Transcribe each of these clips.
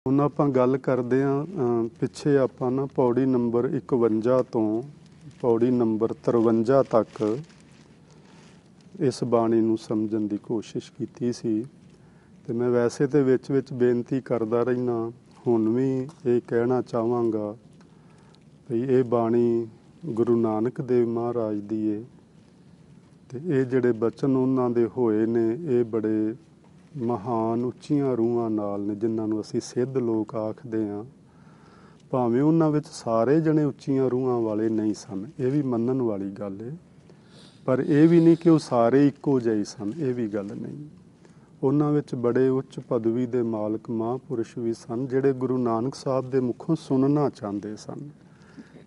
ਹੁਣ ਆਪਾਂ ਗੱਲ ਕਰਦੇ ਹਾਂ ਪਿੱਛੇ ਆਪਾਂ ਨਾ ਪੌੜੀ ਨੰਬਰ 51 ਤੋਂ ਪੌੜੀ ਨੰਬਰ 53 ਤੱਕ ਇਸ ਬਾਣੀ ਨੂੰ ਸਮਝਣ ਦੀ ਕੋਸ਼ਿਸ਼ ਕੀਤੀ ਸੀ। ਤੇ ਮੈਂ ਵੈਸੇ ਤੇ ਵਿੱਚ ਬੇਨਤੀ ਕਰਦਾ ਰਹਿਣਾ, ਹੁਣ ਵੀ ਇਹ ਕਹਿਣਾ ਚਾਹਾਂਗਾ ਵੀ ਇਹ ਬਾਣੀ ਗੁਰੂ ਨਾਨਕ ਦੇਵ ਮਹਾਰਾਜ ਦੀ ਹੈ ਤੇ ਇਹ ਜਿਹੜੇ ਬਚਨ ਉਹਨਾਂ ਦੇ ਹੋਏ ਨੇ ਇਹ ਬੜੇ ਮਹਾਨ ਉੱਚੀਆਂ ਰੂਹਾਂ ਨਾਲ ਨੇ, ਜਿਨ੍ਹਾਂ ਨੂੰ ਅਸੀਂ ਸਿੱਧ ਲੋਕ ਆਖਦੇ ਹਾਂ। ਭਾਵੇਂ ਉਹਨਾਂ ਵਿੱਚ ਸਾਰੇ ਜਣੇ ਉੱਚੀਆਂ ਰੂਹਾਂ ਵਾਲੇ ਨਹੀਂ ਸਨ, ਇਹ ਵੀ ਮੰਨਣ ਵਾਲੀ ਗੱਲ ਹੈ, ਪਰ ਇਹ ਵੀ ਨਹੀਂ ਕਿ ਉਹ ਸਾਰੇ ਇੱਕੋ ਜਿਹੇ ਸਨ, ਇਹ ਵੀ ਗੱਲ ਨਹੀਂ। ਉਹਨਾਂ ਵਿੱਚ ਬੜੇ ਉੱਚ ਪਦਵੀ ਦੇ ਮਾਲਕ ਮਹਾਂਪੁਰਸ਼ ਵੀ ਸਨ, ਜਿਹੜੇ ਗੁਰੂ ਨਾਨਕ ਸਾਹਿਬ ਦੇ ਮੁਖੋਂ ਸੁਣਨਾ ਚਾਹੁੰਦੇ ਸਨ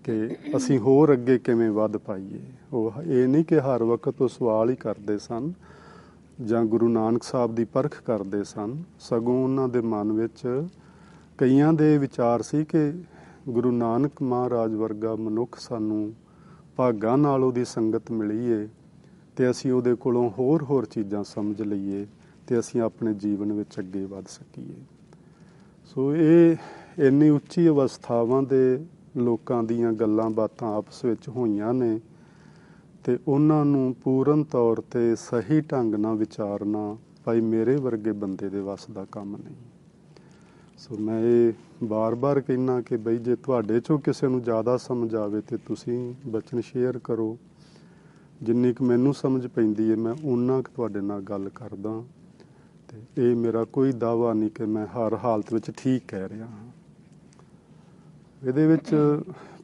ਕਿ ਅਸੀਂ ਹੋਰ ਅੱਗੇ ਕਿਵੇਂ ਵੱਧ ਪਾਈਏ। ਉਹ ਇਹ ਨਹੀਂ ਕਿ ਹਰ ਵਕਤ ਉਹ ਸਵਾਲ ਹੀ ਕਰਦੇ ਸਨ ਜਾਂ ਗੁਰੂ ਨਾਨਕ ਸਾਹਿਬ ਦੀ ਪਰਖ ਕਰਦੇ ਸਨ, ਸਗੋਂ ਉਹਨਾਂ ਦੇ ਮਨ ਵਿੱਚ ਕਈਆਂ ਦੇ ਵਿਚਾਰ ਸੀ ਕਿ ਗੁਰੂ ਨਾਨਕ ਮਹਾਰਾਜ ਵਰਗਾ ਮਨੁੱਖ ਸਾਨੂੰ ਭਾਗਾਂ ਨਾਲ ਉਹਦੀ ਸੰਗਤ ਮਿਲੀ ਏ ਤੇ ਅਸੀਂ ਉਹਦੇ ਕੋਲੋਂ ਹੋਰ ਚੀਜ਼ਾਂ ਸਮਝ ਲਈਏ ਤੇ ਅਸੀਂ ਆਪਣੇ ਜੀਵਨ ਵਿੱਚ ਅੱਗੇ ਵੱਧ ਸਕੀਏ। ਸੋ ਇਹ ਇੰਨੀ ਉੱਚੀ ਅਵਸਥਾਵਾਂ ਦੇ ਲੋਕਾਂ ਦੀਆਂ ਗੱਲਾਂ ਬਾਤਾਂ ਆਪਸ ਵਿੱਚ ਹੋਈਆਂ ਨੇ ਤੇ ਉਹਨਾਂ ਨੂੰ ਪੂਰਨ ਤੌਰ ਤੇ ਸਹੀ ਢੰਗ ਨਾਲ ਵਿਚਾਰਨਾ ਭਾਈ ਮੇਰੇ ਵਰਗੇ ਬੰਦੇ ਦੇ ਵੱਸ ਦਾ ਕੰਮ ਨਹੀਂ। ਸੋ ਮੈਂ ਇਹ ਬਾਰ-ਬਾਰ ਕਹਿਣਾ ਕਿ ਬਈ ਜੇ ਤੁਹਾਡੇ 'ਚੋਂ ਕਿਸੇ ਨੂੰ ਜ਼ਿਆਦਾ ਸਮਝ ਆਵੇ ਤੇ ਤੁਸੀਂ ਬਚਨ ਸ਼ੇਅਰ ਕਰੋ। ਜਿੰਨੀ ਕੁ ਮੈਨੂੰ ਸਮਝ ਪੈਂਦੀ ਹੈ ਮੈਂ ਓਨਾ ਕੁ ਤੁਹਾਡੇ ਨਾਲ ਗੱਲ ਕਰਦਾ ਤੇ ਇਹ ਮੇਰਾ ਕੋਈ ਦਾਅਵਾ ਨਹੀਂ ਕਿ ਮੈਂ ਹਰ ਹਾਲਤ ਵਿੱਚ ਠੀਕ ਕਹਿ ਰਿਹਾ ਹਾਂ। ਇਹਦੇ ਵਿੱਚ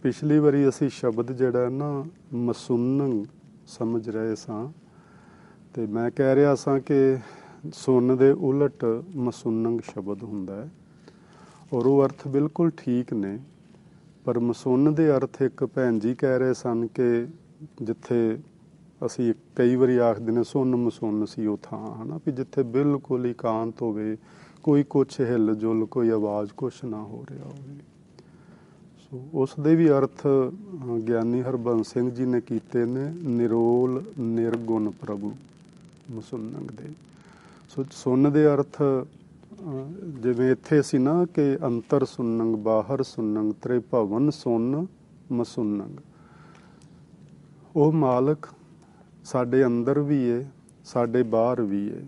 ਪਿਛਲੀ ਵਾਰੀ ਅਸੀਂ ਸ਼ਬਦ ਜਿਹੜਾ ਨਾ ਮਸੁੰਨੰ ਸਮਝ ਰਹੇ ਸਾਂ ਤੇ ਮੈਂ ਕਹਿ ਰਿਹਾ ਸਾਂ ਕਿ ਸੁੰਨ ਦੇ ਉਲਟ ਮਸੁੰਨੰ ਸ਼ਬਦ ਹੁੰਦਾ ਹੈ ਔਰ ਉਹ ਅਰਥ ਬਿਲਕੁਲ ਠੀਕ ਨੇ, ਪਰ ਮਸੁੰਨ ਦੇ ਅਰਥ ਇੱਕ ਭੈਣ ਜੀ ਕਹਿ ਰਹੇ ਸਨ ਕਿ ਜਿੱਥੇ ਅਸੀਂ ਕਈ ਵਾਰੀ ਆਖਦੇ ਨੇ ਸੁੰਨ ਮਸੁੰਨ ਸੀ ਉਹ ਥਾਂ, ਹੈ ਨਾ, ਵੀ ਜਿੱਥੇ ਬਿਲਕੁਲ ਇਕਾਂਤ ਹੋਵੇ, ਕੋਈ ਕੁਛ ਹਿੱਲ ਜੁਲ, ਕੋਈ ਆਵਾਜ਼ ਕੁਛ ਨਾ ਹੋ ਰਿਹਾ ਹੋਵੇ। ਸੋ ਉਸ ਦੇ ਵੀ ਅਰਥ ਗਿਆਨੀ ਹਰਬੰਸ ਸਿੰਘ ਜੀ ਨੇ ਕੀਤੇ ਨੇ, ਨਿਰੋਲ ਨਿਰਗੁਣ ਪ੍ਰਭੂ ਮਸੁੰਨੰ ਦੇ। ਸੋ ਸੁੰਨ ਦੇ ਅਰਥ ਜਿਵੇਂ ਇੱਥੇ ਸੀ ਨਾ ਕਿ ਅੰਤਰ ਸੁੰਨੰ ਬਾਹਰ ਸੁੰਨੰ ਤ੍ਰਿਭਵਨ ਸੁੰਨ ਮਸੁੰਨੰ, ਉਹ ਮਾਲਕ ਸਾਡੇ ਅੰਦਰ ਵੀ ਹੈ, ਸਾਡੇ ਬਾਹਰ ਵੀ ਹੈ।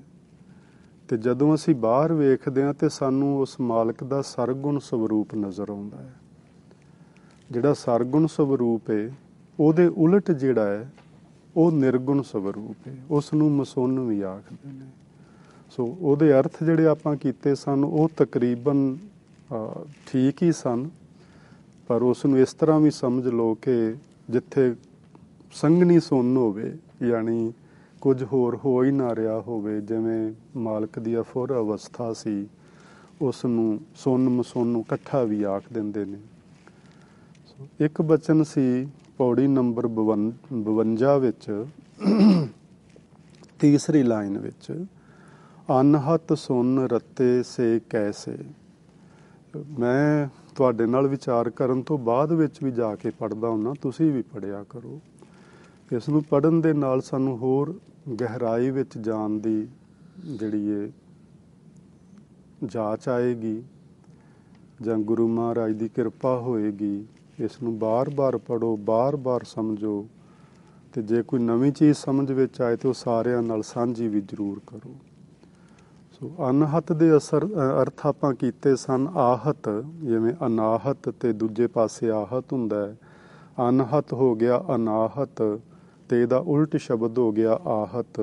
ਤੇ ਜਦੋਂ ਅਸੀਂ ਬਾਹਰ ਵੇਖਦੇ ਹਾਂ ਤੇ ਸਾਨੂੰ ਉਸ ਮਾਲਕ ਦਾ ਸਰਗੁਣ ਸਵਰੂਪ ਨਜ਼ਰ ਆਉਂਦਾ ਹੈ। ਜਿਹੜਾ ਸਰਗੁਣ ਸਵਰੂਪ ਹੈ ਉਹਦੇ ਉਲਟ ਜਿਹੜਾ ਹੈ ਉਹ ਨਿਰਗੁਣ ਸਵਰੂਪ ਹੈ, ਉਸ ਨੂੰ ਮਸੁੰਨ ਵੀ ਆਖਦੇ ਨੇ। ਸੋ ਉਹਦੇ ਅਰਥ ਜਿਹੜੇ ਆਪਾਂ ਕੀਤੇ ਸਨ ਉਹ ਤਕਰੀਬਨ ਠੀਕ ਹੀ ਸਨ, ਪਰ ਉਸ ਨੂੰ ਇਸ ਤਰ੍ਹਾਂ ਵੀ ਸਮਝ ਲਓ ਕਿ ਜਿੱਥੇ ਸੰਘਣੀ ਸੁੰਨ ਹੋਵੇ, ਯਾਨੀ ਕੁਝ ਹੋਰ ਹੋ ਹੀ ਨਾ ਰਿਹਾ ਹੋਵੇ, ਜਿਵੇਂ ਮਾਲਕ ਦੀ ਅਫੁਰ ਅਵਸਥਾ ਸੀ, ਉਸ ਨੂੰ ਸੁੰਨ ਮਸੁੰਨ ਇਕੱਠਾ ਵੀ ਆਖ ਦਿੰਦੇ ਨੇ। ਇੱਕ ਬਚਨ ਸੀ ਪੌੜੀ ਨੰਬਰ 52 ਵਿੱਚ ਤੀਸਰੀ ਲਾਈਨ ਵਿੱਚ, ਅਨਹਤ ਸੁੰਨ ਰਤੇ ਸੇ ਕੈਸੇ। ਮੈਂ ਤੁਹਾਡੇ ਨਾਲ ਵਿਚਾਰ ਕਰਨ ਤੋਂ ਬਾਅਦ ਵਿੱਚ ਵੀ ਜਾ ਕੇ ਪੜ੍ਹਦਾ ਹੁੰਦਾ, ਤੁਸੀਂ ਵੀ ਪੜ੍ਹਿਆ ਕਰੋ। ਇਸ ਨੂੰ ਪੜ੍ਹਨ ਦੇ ਨਾਲ ਸਾਨੂੰ ਹੋਰ ਗਹਿਰਾਈ ਵਿੱਚ ਜਾਣ ਦੀ ਜਿਹੜੀ ਇਹ ਜਾਂਚ ਆਏਗੀ ਜਾਂ ਗੁਰੂ ਮਹਾਰਾਜ ਦੀ ਕਿਰਪਾ ਹੋਏਗੀ। ਇਸ ਨੂੰ ਬਾਰ-ਬਾਰ ਪੜ੍ਹੋ, ਬਾਰ-ਬਾਰ ਸਮਝੋ ਤੇ ਜੇ ਕੋਈ ਨਵੀਂ ਚੀਜ਼ ਸਮਝ ਵਿੱਚ ਆਏ ਤਾਂ ਉਹ ਸਾਰਿਆਂ ਨਾਲ ਸਾਂਝੀ ਵੀ ਜ਼ਰੂਰ ਕਰੋ। ਸੋ ਅਨਹਤ ਦੇ ਅਰਥ ਆਪਾਂ ਕੀਤੇ ਸਨ ਆਹਤ, ਜਿਵੇਂ ਅਨਾਹਤ ਤੇ ਦੂਜੇ ਪਾਸੇ ਆਹਤ ਹੁੰਦਾ ਹੈ। ਅਨਹਤ ਹੋ ਗਿਆ ਅਨਾਹਤ ਤੇ ਇਹਦਾ ਉਲਟ ਸ਼ਬਦ ਹੋ ਗਿਆ ਆਹਤ।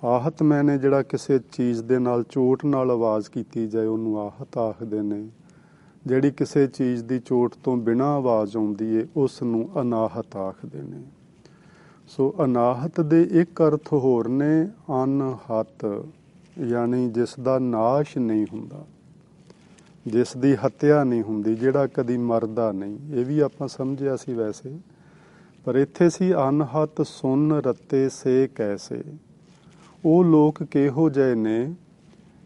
ਆਹਤ ਮੈਨੇ ਜਿਹੜਾ ਕਿਸੇ ਚੀਜ਼ ਦੇ ਨਾਲ ਚੋਟ ਨਾਲ ਆਵਾਜ਼ ਕੀਤੀ ਜਾਏ ਉਹਨੂੰ ਆਹਤ ਆਖਦੇ ਨੇ। ਜਿਹੜੀ ਕਿਸੇ ਚੀਜ਼ ਦੀ ਚੋਟ ਤੋਂ ਬਿਨਾਂ ਆਵਾਜ਼ ਆਉਂਦੀ ਹੈ ਉਸ ਨੂੰ ਅਨਾਹਤ ਆਖਦੇ ਨੇ। ਸੋ ਅਨਾਹਤ ਦੇ ਇੱਕ ਅਰਥ ਹੋਰ ਨੇ ਅਨਹਤ, ਯਾਨੀ ਜਿਸ ਦਾ ਨਾਸ਼ ਨਹੀਂ ਹੁੰਦਾ, ਜਿਸ ਦੀ ਹੱਤਿਆ ਨਹੀਂ ਹੁੰਦੀ, ਜਿਹੜਾ ਕਦੀ ਮਰਦਾ ਨਹੀਂ। ਇਹ ਵੀ ਆਪਾਂ ਸਮਝਿਆ ਸੀ ਵੈਸੇ, ਪਰ ਇੱਥੇ ਸੀ ਅਨਹਤ ਸੁੰਨ ਰਤੇ ਸੇ ਕੈਸੇ। ਉਹ ਲੋਕ ਕਿਹੋ ਜਿਹੇ ਨੇ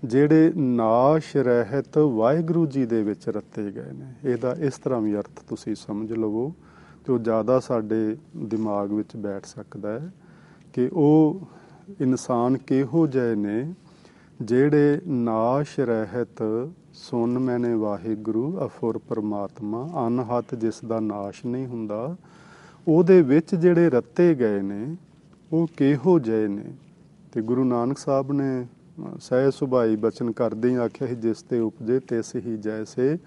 ਜਿਹੜੇ ਨਾਸ਼ ਰਹਿਤ ਵਾਹਿਗੁਰੂ ਜੀ ਦੇ ਵਿੱਚ ਰੱਤੇ ਗਏ ਨੇ। ਇਹਦਾ ਇਸ ਤਰ੍ਹਾਂ ਵੀ ਅਰਥ ਤੁਸੀਂ ਸਮਝ ਲਵੋ ਤੇ ਉਹ ਜ਼ਿਆਦਾ ਸਾਡੇ ਦਿਮਾਗ ਵਿੱਚ ਬੈਠ ਸਕਦਾ ਹੈ ਕਿ ਉਹ ਇਨਸਾਨ ਕਿਹੋ ਜਿਹੇ ਨੇ ਜਿਹੜੇ ਨਾਸ਼ ਰਹਿਤ ਸੁਣ ਮੈਨੇ ਵਾਹਿਗੁਰੂ ਅਫੁਰ ਪਰਮਾਤਮਾ, ਅਨਹਤ ਜਿਸ ਦਾ ਨਾਸ਼ ਨਹੀਂ ਹੁੰਦਾ, ਉਹਦੇ ਵਿੱਚ ਜਿਹੜੇ ਰੱਤੇ ਗਏ ਨੇ ਉਹ ਕਿਹੋ ਜਿਹੇ ਨੇ। ਤੇ ਗੁਰੂ ਨਾਨਕ ਸਾਹਿਬ ਨੇ ਸਹਿ ਸੁਭਾਈ ਬਚਨ ਕਰਦੇ ਹੀ ਆਖਿਆ ਸੀ, ਜਿਸ ਤੇ ਉਪਜੇ ਤਿਸ ਹੀ ਜੈਸੇ,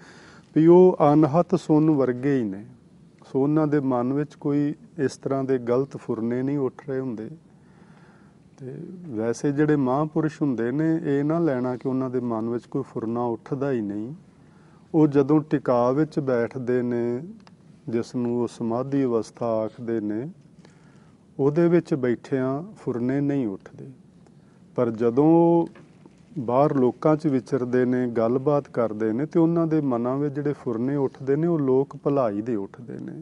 ਵੀ ਉਹ ਅਨਹਤ ਸੁਣ ਵਰਗੇ ਹੀ ਨੇ। ਸੋ ਉਹਨਾਂ ਦੇ ਮਨ ਵਿੱਚ ਕੋਈ ਇਸ ਤਰ੍ਹਾਂ ਦੇ ਗਲਤ ਫੁਰਨੇ ਨਹੀਂ ਉੱਠ ਰਹੇ ਹੁੰਦੇ। ਤੇ ਵੈਸੇ ਜਿਹੜੇ ਮਹਾਂਪੁਰਸ਼ ਹੁੰਦੇ ਨੇ, ਇਹ ਨਾ ਲੈਣਾ ਕਿ ਉਹਨਾਂ ਦੇ ਮਨ ਵਿੱਚ ਕੋਈ ਫੁਰਨਾ ਉੱਠਦਾ ਹੀ ਨਹੀਂ। ਉਹ ਜਦੋਂ ਟਿਕਾ ਵਿੱਚ ਬੈਠਦੇ ਨੇ, ਜਿਸ ਨੂੰ ਉਹ ਸਮਾਧੀ ਅਵਸਥਾ ਆਖਦੇ ਨੇ, ਉਹਦੇ ਵਿੱਚ ਬੈਠਿਆਂ ਫੁਰਨੇ ਨਹੀਂ ਉੱਠਦੇ। ਪਰ ਜਦੋਂ ਬਾਹਰ ਲੋਕਾਂ 'ਚ ਵਿਚਰਦੇ ਨੇ, ਗੱਲਬਾਤ ਕਰਦੇ ਨੇ, ਤੇ ਉਹਨਾਂ ਦੇ ਮਨਾਂ ਵਿੱਚ ਜਿਹੜੇ ਫੁਰਨੇ ਉੱਠਦੇ ਨੇ, ਉਹ ਲੋਕ ਭਲਾਈ ਦੇ ਉੱਠਦੇ ਨੇ,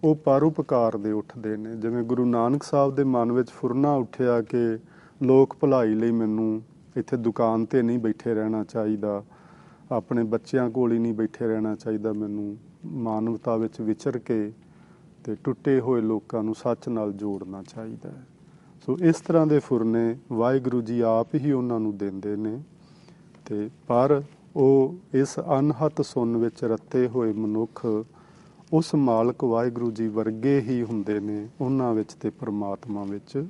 ਉਹ ਪਰਉਪਕਾਰ ਦੇ ਉੱਠਦੇ ਨੇ। ਜਿਵੇਂ ਗੁਰੂ ਨਾਨਕ ਸਾਹਿਬ ਦੇ ਮਨ ਵਿੱਚ ਫੁਰਨਾ ਉੱਠਿਆ ਕਿ ਲੋਕ ਭਲਾਈ ਲਈ ਮੈਨੂੰ ਇੱਥੇ ਦੁਕਾਨ 'ਤੇ ਨਹੀਂ ਬੈਠੇ ਰਹਿਣਾ ਚਾਹੀਦਾ, ਆਪਣੇ ਬੱਚਿਆਂ ਕੋਲ ਹੀ ਨਹੀਂ ਬੈਠੇ ਰਹਿਣਾ ਚਾਹੀਦਾ, ਮੈਨੂੰ ਮਾਨਵਤਾ ਵਿੱਚ ਵਿਚਰ ਕੇ ਤੇ ਟੁੱਟੇ ਹੋਏ ਲੋਕਾਂ ਨੂੰ ਸੱਚ ਨਾਲ ਜੋੜਨਾ ਚਾਹੀਦਾ ਹੈ। ਸੋ ਇਸ ਤਰ੍ਹਾਂ ਦੇ ਫੁਰਨੇ ਵਾਹਿਗੁਰੂ ਜੀ ਆਪ ਹੀ ਉਹਨਾਂ ਨੂੰ ਦਿੰਦੇ ਨੇ। ਤੇ ਪਰ ਉਹ ਇਸ ਅਨਹਤ ਸੁਣ ਵਿੱਚ ਰੱਤੇ ਹੋਏ ਮਨੁੱਖ ਉਸ ਮਾਲਕ ਵਾਹਿਗੁਰੂ ਜੀ ਵਰਗੇ ਹੀ ਹੁੰਦੇ ਨੇ। ਉਹਨਾਂ ਵਿੱਚ ਤੇ ਪਰਮਾਤਮਾ ਵਿੱਚ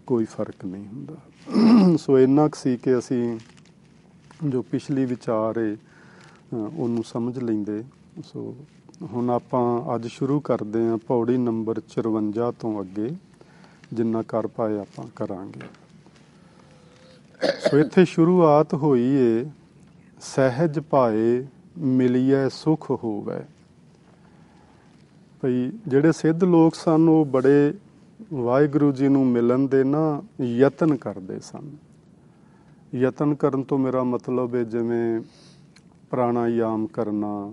ਕੋਈ ਫਰਕ ਨਹੀਂ ਹੁੰਦਾ। ਸੋ ਇੰਨਾ ਕੁ ਸੀ ਕਿ ਅਸੀਂ ਜੋ ਪਿਛਲੀ ਵਿਚਾਰ ਹੈ ਉਹਨੂੰ ਸਮਝ ਲੈਂਦੇ। ਸੋ ਹੁਣ ਆਪਾਂ ਅੱਜ ਸ਼ੁਰੂ ਕਰਦੇ ਹਾਂ ਪੌੜੀ ਨੰਬਰ 54 ਤੋਂ ਅੱਗੇ, ਜਿੰਨਾ ਕਰ ਪਾਏ ਆਪਾਂ ਕਰਾਂਗੇ। ਸੋ ਇੱਥੇ ਸ਼ੁਰੂਆਤ ਹੋਈ ਏ, ਸਹਿਜ ਭਾਏ ਮਿਲੀਐ ਸੁਖ ਹੋਵੈ। ਭਈ ਜਿਹੜੇ ਸਿੱਧ ਲੋਕ ਸਨ ਉਹ ਬੜੇ ਵਾਹਿਗੁਰੂ ਜੀ ਨੂੰ ਮਿਲਣ ਦੇ ਨਾ ਯਤਨ ਕਰਦੇ ਸਨ। ਯਤਨ ਕਰਨ ਤੋਂ ਮੇਰਾ ਮਤਲਬ ਹੈ ਜਿਵੇਂ ਪ੍ਰਾਣਾਯਾਮ ਕਰਨਾ,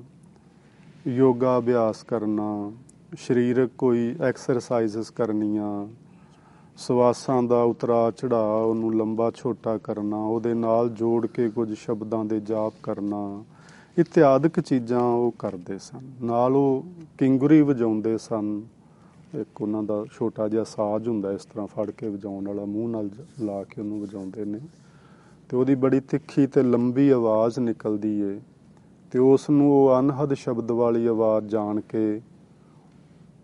ਯੋਗਾ ਅਭਿਆਸ ਕਰਨਾ, ਸਰੀਰਕ ਕੋਈ ਐਕਸਰਸਾਈਜ਼ਸ ਕਰਨੀਆਂ, ਸਵਾਸਾਂ ਦਾ ਉਤਰਾ ਚੜਾਅ ਉਹਨੂੰ ਲੰਬਾ ਛੋਟਾ ਕਰਨਾ, ਉਹਦੇ ਨਾਲ ਜੋੜ ਕੇ ਕੁਝ ਸ਼ਬਦਾਂ ਦੇ ਜਾਪ ਕਰਨਾ, ਇਤਿਆਦਿਕ ਚੀਜ਼ਾਂ ਉਹ ਕਰਦੇ ਸਨ। ਨਾਲ ਉਹ ਕਿੰਗੁਰੀ ਵਜਾਉਂਦੇ ਸਨ। ਇੱਕ ਉਹਨਾਂ ਦਾ ਛੋਟਾ ਜਿਹਾ ਸਾਜ਼ ਹੁੰਦਾ, ਇਸ ਤਰ੍ਹਾਂ ਫੜ ਕੇ ਵਜਾਉਣ ਵਾਲਾ, ਮੂੰਹ ਨਾਲ ਲਾ ਕੇ ਉਹਨੂੰ ਵਜਾਉਂਦੇ ਨੇ, ਅਤੇ ਉਹਦੀ ਬੜੀ ਤਿੱਖੀ ਅਤੇ ਲੰਬੀ ਆਵਾਜ਼ ਨਿਕਲਦੀ ਏ। ਅਤੇ ਉਸ ਨੂੰ ਉਹ ਅਨਹਦ ਸ਼ਬਦ ਵਾਲੀ ਆਵਾਜ਼ ਜਾਣ ਕੇ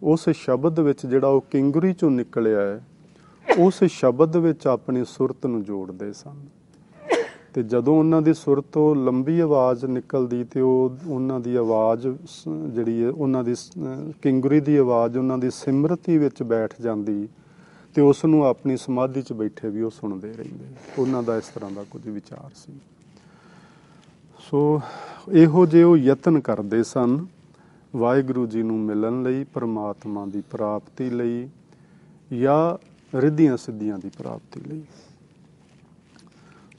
ਉਸ ਸ਼ਬਦ ਵਿੱਚ ਜਿਹੜਾ ਉਹ ਕਿੰਗੁਰੀ 'ਚੋਂ ਨਿਕਲਿਆ ਹੈ, ਉਸ ਸ਼ਬਦ ਵਿੱਚ ਆਪਣੀ ਸੁਰਤ ਨੂੰ ਜੋੜਦੇ ਸਨ। ਅਤੇ ਜਦੋਂ ਉਹਨਾਂ ਦੀ ਸੁਰਤ ਤੋਂ ਲੰਬੀ ਆਵਾਜ਼ ਨਿਕਲਦੀ ਅਤੇ ਉਹ ਉਹਨਾਂ ਦੀ ਆਵਾਜ਼ ਜਿਹੜੀ ਹੈ, ਉਹਨਾਂ ਦੀ ਕਿੰਗੁਰੀ ਦੀ ਆਵਾਜ਼ ਉਹਨਾਂ ਦੀ ਸਿਮਰਤੀ ਵਿੱਚ ਬੈਠ ਜਾਂਦੀ, ਅਤੇ ਉਸ ਨੂੰ ਆਪਣੀ ਸਮਾਧੀ 'ਚ ਬੈਠੇ ਵੀ ਉਹ ਸੁਣਦੇ ਰਹਿੰਦੇ। ਉਹਨਾਂ ਦਾ ਇਸ ਤਰ੍ਹਾਂ ਦਾ ਕੁਝ ਵਿਚਾਰ ਸੀ। ਸੋ ਇਹੋ ਜਿਹੇ ਉਹ ਯਤਨ ਕਰਦੇ ਸਨ ਵਾਹਿਗੁਰੂ ਜੀ ਨੂੰ ਮਿਲਣ ਲਈ, ਪਰਮਾਤਮਾ ਦੀ ਪ੍ਰਾਪਤੀ ਲਈ, ਜਾਂ ਰਿੱਧੀਆਂ ਸਿੱਧੀਆਂ ਦੀ ਪ੍ਰਾਪਤੀ ਲਈ।